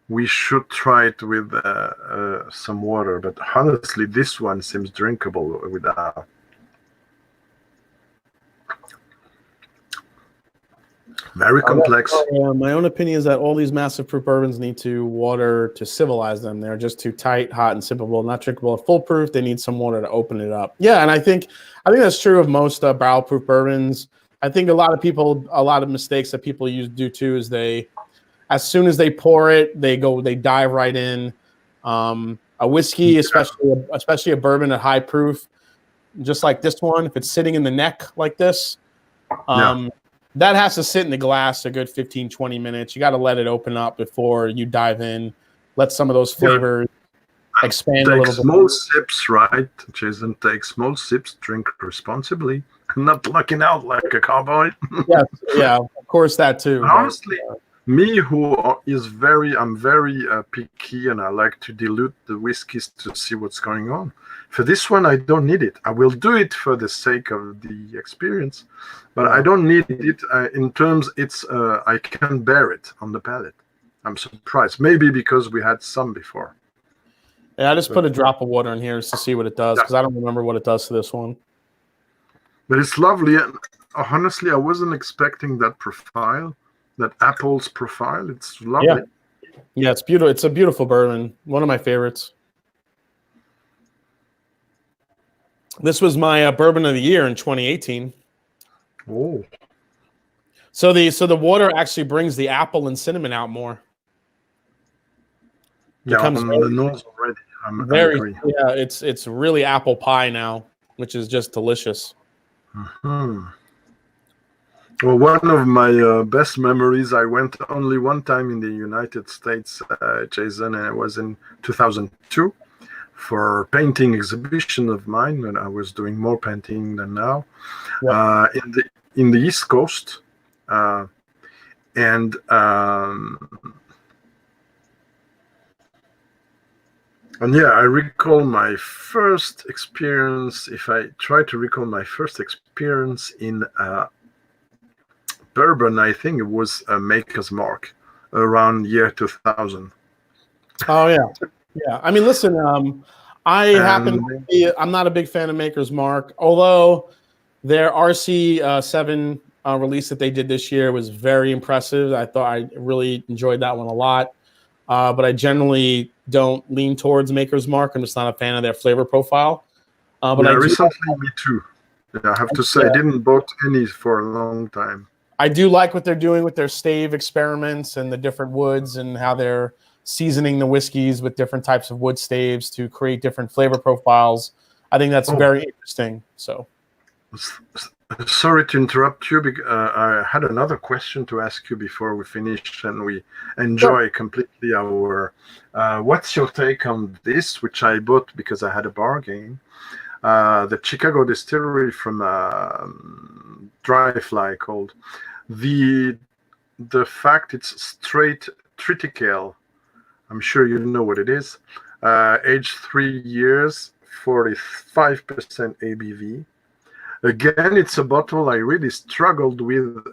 we should try it with some water, but honestly, this one seems drinkable without. Very complex. My own opinion is that all these massive proof bourbons need to water to civilize them. They're just too tight, hot, and sippable, not drinkable. Full proof, they need some water to open it up. Yeah, and I think that's true of most barrel proof bourbons. I think a lot of mistakes that people do too is as soon as they pour it, they dive right in. A whiskey, especially a bourbon at high proof, just like this one, if it's sitting in the neck like this, that has to sit in the glass a good 15, 20 minutes. You got to let it open up before you dive in. Let some of those flavors expand a little bit. Take small sips, right? Jason, take small sips, drink responsibly, not lucking out like a cowboy. Yeah, of course that too. Honestly, me I'm very picky, and I like to dilute the whiskeys to see what's going on. For this one, I don't need it. I will do it for the sake of the experience, but I don't need it in terms I can bear it on the palate. I'm surprised. Maybe because we had some before. Yeah, I just put a drop of water in here just to see what it does, because I don't remember what it does to this one. But it's lovely. And honestly, I wasn't expecting that profile, that apple's profile. It's lovely. Yeah, it's beautiful. It's a beautiful bourbon. One of my favorites. This was my bourbon of the year in 2018. Oh. So the water actually brings the apple and cinnamon out more. Yeah, on the nose already. I agree. Yeah, it's really apple pie now, which is just delicious. Mm-hmm. Well, one of my best memories, I went only one time in the United States, Jason, and it was in 2002 for a painting exhibition of mine when I was doing more painting than now, in the East Coast. And yeah, I recall my first experience. If I try to recall my first experience in bourbon, I think it was a Maker's Mark around year 2000. Oh yeah. I mean, listen, I'm not a big fan of Maker's Mark, although their RC7 release that they did this year was very impressive. I really enjoyed that one a lot. But I generally don't lean towards Maker's Mark. I'm just not a fan of their flavor profile. But recently, me too. Yeah, I have to say, I didn't bought any for a long time. I do like what they're doing with their stave experiments and the different woods and how they're seasoning the whiskeys with different types of wood staves to create different flavor profiles. I think that's very interesting. So, sorry to interrupt you. I had another question to ask you before we finish, and we enjoy completely our. What's your take on this, which I bought because I had a bargain? The Chicago distillery from Dry Fly called the fact it's straight triticale. I'm sure you know what it is. Aged 3 years, 45% ABV. Again, it's a bottle I really struggled with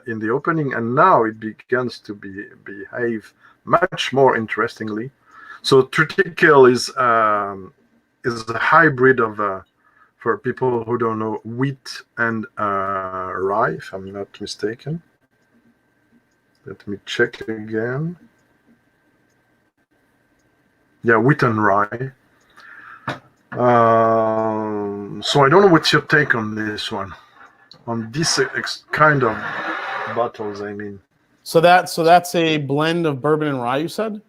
in the opening, and now it begins to behave much more interestingly. So Triticale is a hybrid of, for people who don't know, wheat and rye, if I'm not mistaken. Let me check again. Yeah, wheat and rye. So I don't know what's your take on this one, on this kind of bottles, I mean. So that's a blend of bourbon and rye, you said?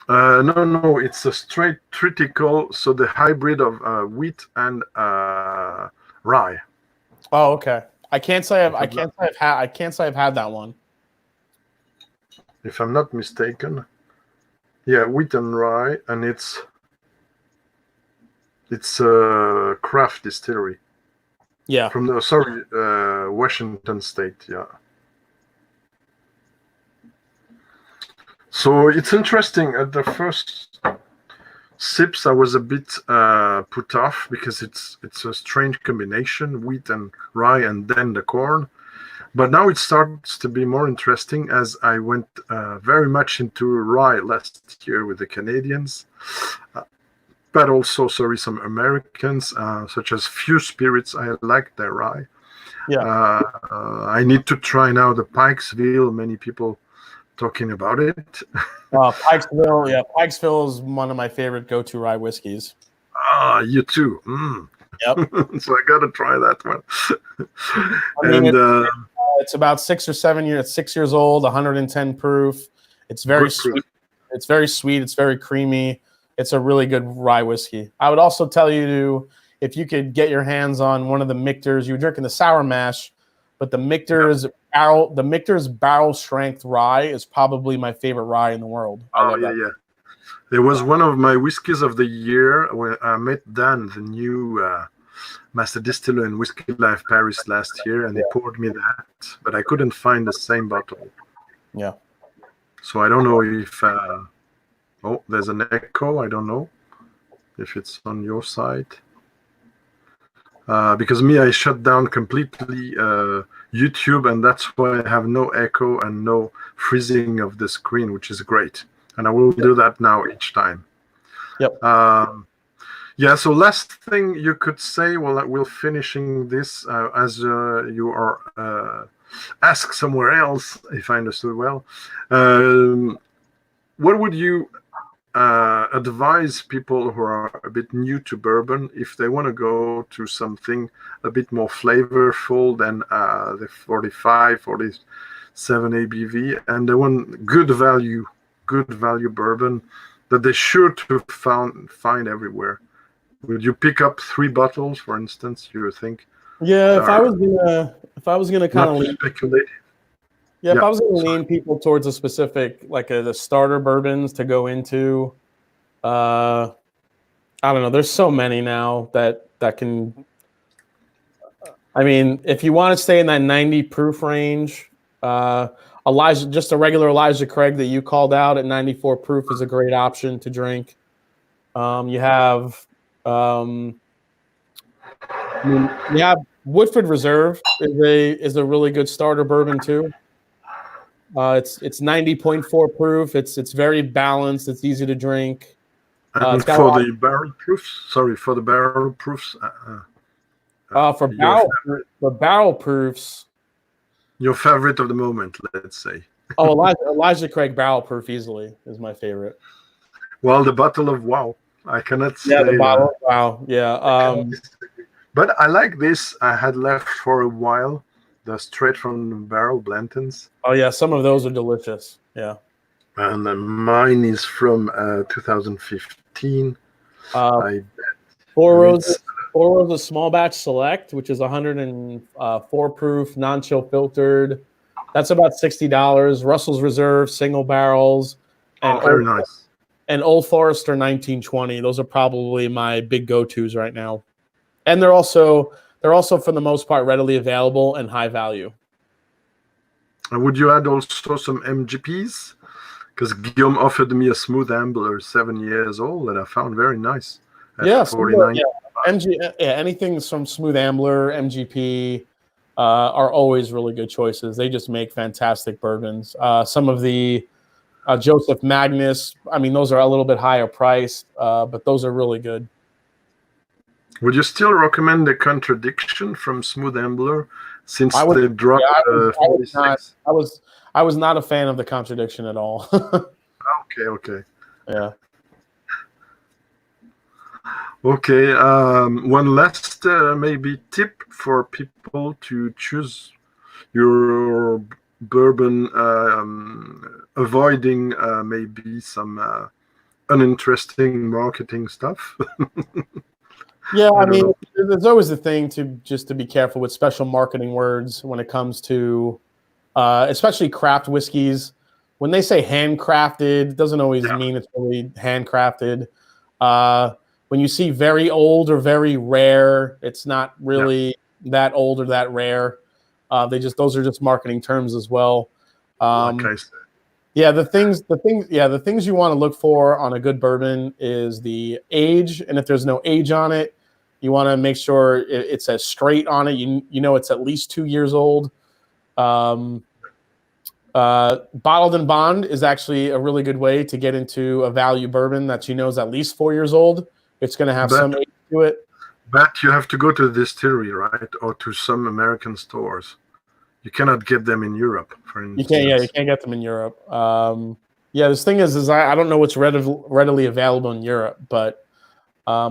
No, it's a straight Triticale, so the hybrid of wheat and rye. Oh, okay. I can't say I've had that one. If I'm not mistaken. Yeah, wheat and rye, and it's a craft distillery. Yeah. From Washington State. Yeah. So it's interesting. At the first sips, I was a bit put off because it's a strange combination, wheat and rye, and then the corn. But now it starts to be more interesting as I went very much into rye last year with the Canadians, but also, some Americans, such as Few Spirits. I like their rye. Yeah. I need to try now the Pikesville. Many people talking about it. Pikesville, yeah. Pikesville is one of my favorite go-to rye whiskeys. You too. Mm. Yep. So I got to try that one. It's about 6 or 7 years. It's 6 years old, 110 proof. It's very sweet. It's very sweet. It's very creamy. It's a really good rye whiskey. I would also tell you if you could get your hands on one of the Michter's, you were drinking the sour mash, but the Michter's barrel strength rye is probably my favorite rye in the world. I love that. Yeah. It was one of my whiskeys of the year when I met Dan, the new master distiller in Whiskey Life Paris last year, and he poured me that, but I couldn't find the same bottle. Yeah. So I don't know if there's an echo. I don't know if it's on your side. Because I shut down completely YouTube, and that's why I have no echo and no freezing of the screen, which is great. And I will do that now each time. Yep. Yeah, so last thing you could say, well, we're finishing this as you are asked somewhere else, if I understood well. What would you advise people who are a bit new to bourbon if they want to go to something a bit more flavorful than the 45, 47 ABV, and they want good value bourbon that they're sure to find everywhere? Would you pick up 3 bottles, for instance, you think? Yeah, if I was gonna kind of speculate. Yeah, if I was going to lean people towards a specific, like the starter bourbons to go into, I don't know. There's so many now that can. I mean, if you want to stay in that 90 proof range, just a regular Elijah Craig that you called out at 94 proof is a great option to drink. You have Woodford Reserve is a really good starter bourbon too. It's 90.4 proof. It's very balanced. It's easy to drink. And for the barrel proofs, for barrel proofs, your favorite of the moment, let's say. Elijah Craig barrel proof easily is my favorite. Well, the bottle of Wow, I cannot say. Yeah, the bottle of Wow. Yeah. But I like this. I had left for a while. The straight from the barrel Blantons. Oh yeah, some of those are delicious. Yeah. And mine is from 2015. Four Roses Small Batch Select, which is 104 proof, non-chill filtered. That's about $60. Russell's Reserve single barrels. And very nice. And Old Forester 1920. Those are probably my big go-tos right now. And they're also for the most part readily available and high value. And would you add also some MGPs? Because Guillaume offered me a Smooth Ambler 7 years old that I found very nice. Yeah, 49. Anything from Smooth Ambler, MGP are always really good choices. They just make fantastic bourbons. Some of the Joseph Magnus. I mean, those are a little bit higher priced, but those are really good. Would you still recommend the Contradiction from Smooth Ambler since they dropped 46? I was not a fan of the Contradiction at all. Okay. Yeah. Okay. One last maybe tip for people to choose your bourbon, avoiding maybe some uninteresting marketing stuff. Yeah, I mean, there's always a thing to be careful with special marketing words when it comes to, especially craft whiskeys. When they say handcrafted, it doesn't always mean it's really handcrafted. When you see very old or very rare, it's not really that old or that rare. Those are just marketing terms as well. Like I said. Yeah, the things you want to look for on a good bourbon is the age, and if there's no age on it, you want to make sure it says straight on it. You know it's at least 2 years old. Bottled in bond is actually a really good way to get into a value bourbon that you know is at least 4 years old. It's going to have some age to it. But you have to go to the distillery, right, or to some American stores. You cannot get them in Europe, for instance. You can't get them in Europe. This thing is I don't know what's readily available in Europe, but I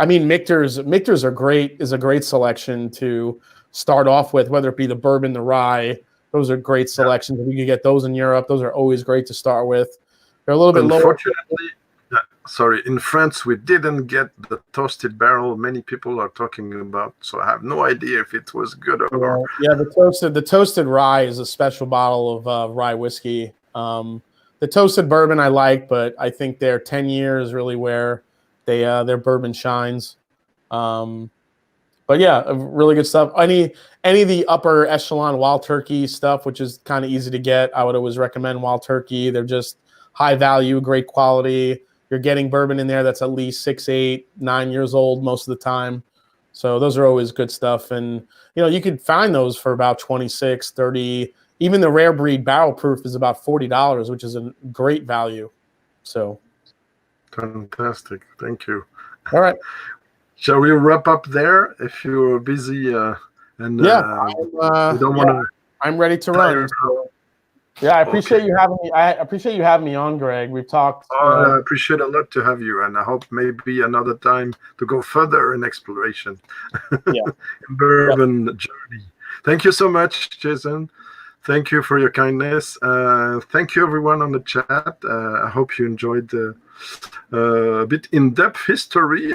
mean, Michter's is a great selection to start off with, whether it be the bourbon, the rye. Those are great selections. If you can get those in Europe, those are always great to start with. They're a little bit lower. Unfortunately, in France, we didn't get the toasted barrel many people are talking about, so I have no idea if it was good or. Yeah, the toasted rye is a special bottle of rye whiskey. The toasted bourbon I like, but I think their 10 years really where their bourbon shines. But yeah, really good stuff. Any of the upper echelon Wild Turkey stuff, which is kind of easy to get, I would always recommend Wild Turkey. They're just high value, great quality. You're getting bourbon in there that's at least 6, 8, 9 years old most of the time. So those are always good stuff. And, you could find those for about 26, 30. Even the rare breed barrel proof is about $40, which is a great value. So. Fantastic. Thank you. All right. Shall we wrap up there if you're busy? You don't want to. I'm ready to run. Yeah, I appreciate you having me. I appreciate you having me on, Greg. We've talked. I appreciate a lot to have you, and I hope maybe another time to go further in exploration. Bourbon journey. Thank you so much, Jason. Thank you for your kindness. Thank you, everyone on the chat. I hope you enjoyed the bit in-depth history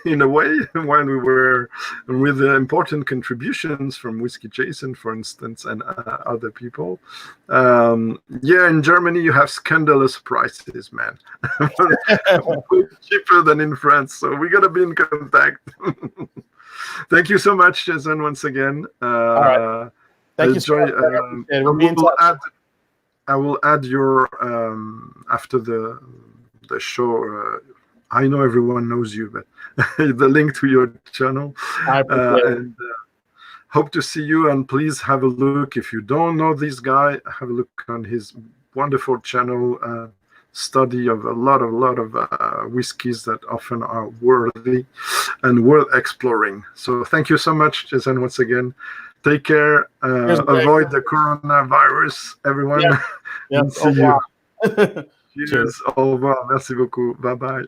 in a way when we were with important contributions from Whiskey Jason, for instance, and other people. In Germany you have scandalous prices, man. Cheaper than in France, so we gotta be in contact. Thank you so much, Jason, once again. All right. Thank you so much. I will add your after the show. I know everyone knows you, but the link to your channel. I appreciate it. And hope to see you. And please have a look. If you don't know this guy, have a look on his wonderful channel. Study of a lot of whiskeys that often are worthy and worth exploring. So thank you so much, Jason, once again. Take care. Avoid the coronavirus, everyone. Yeah. And see you. Cheers. Au revoir. Merci beaucoup. Bye bye.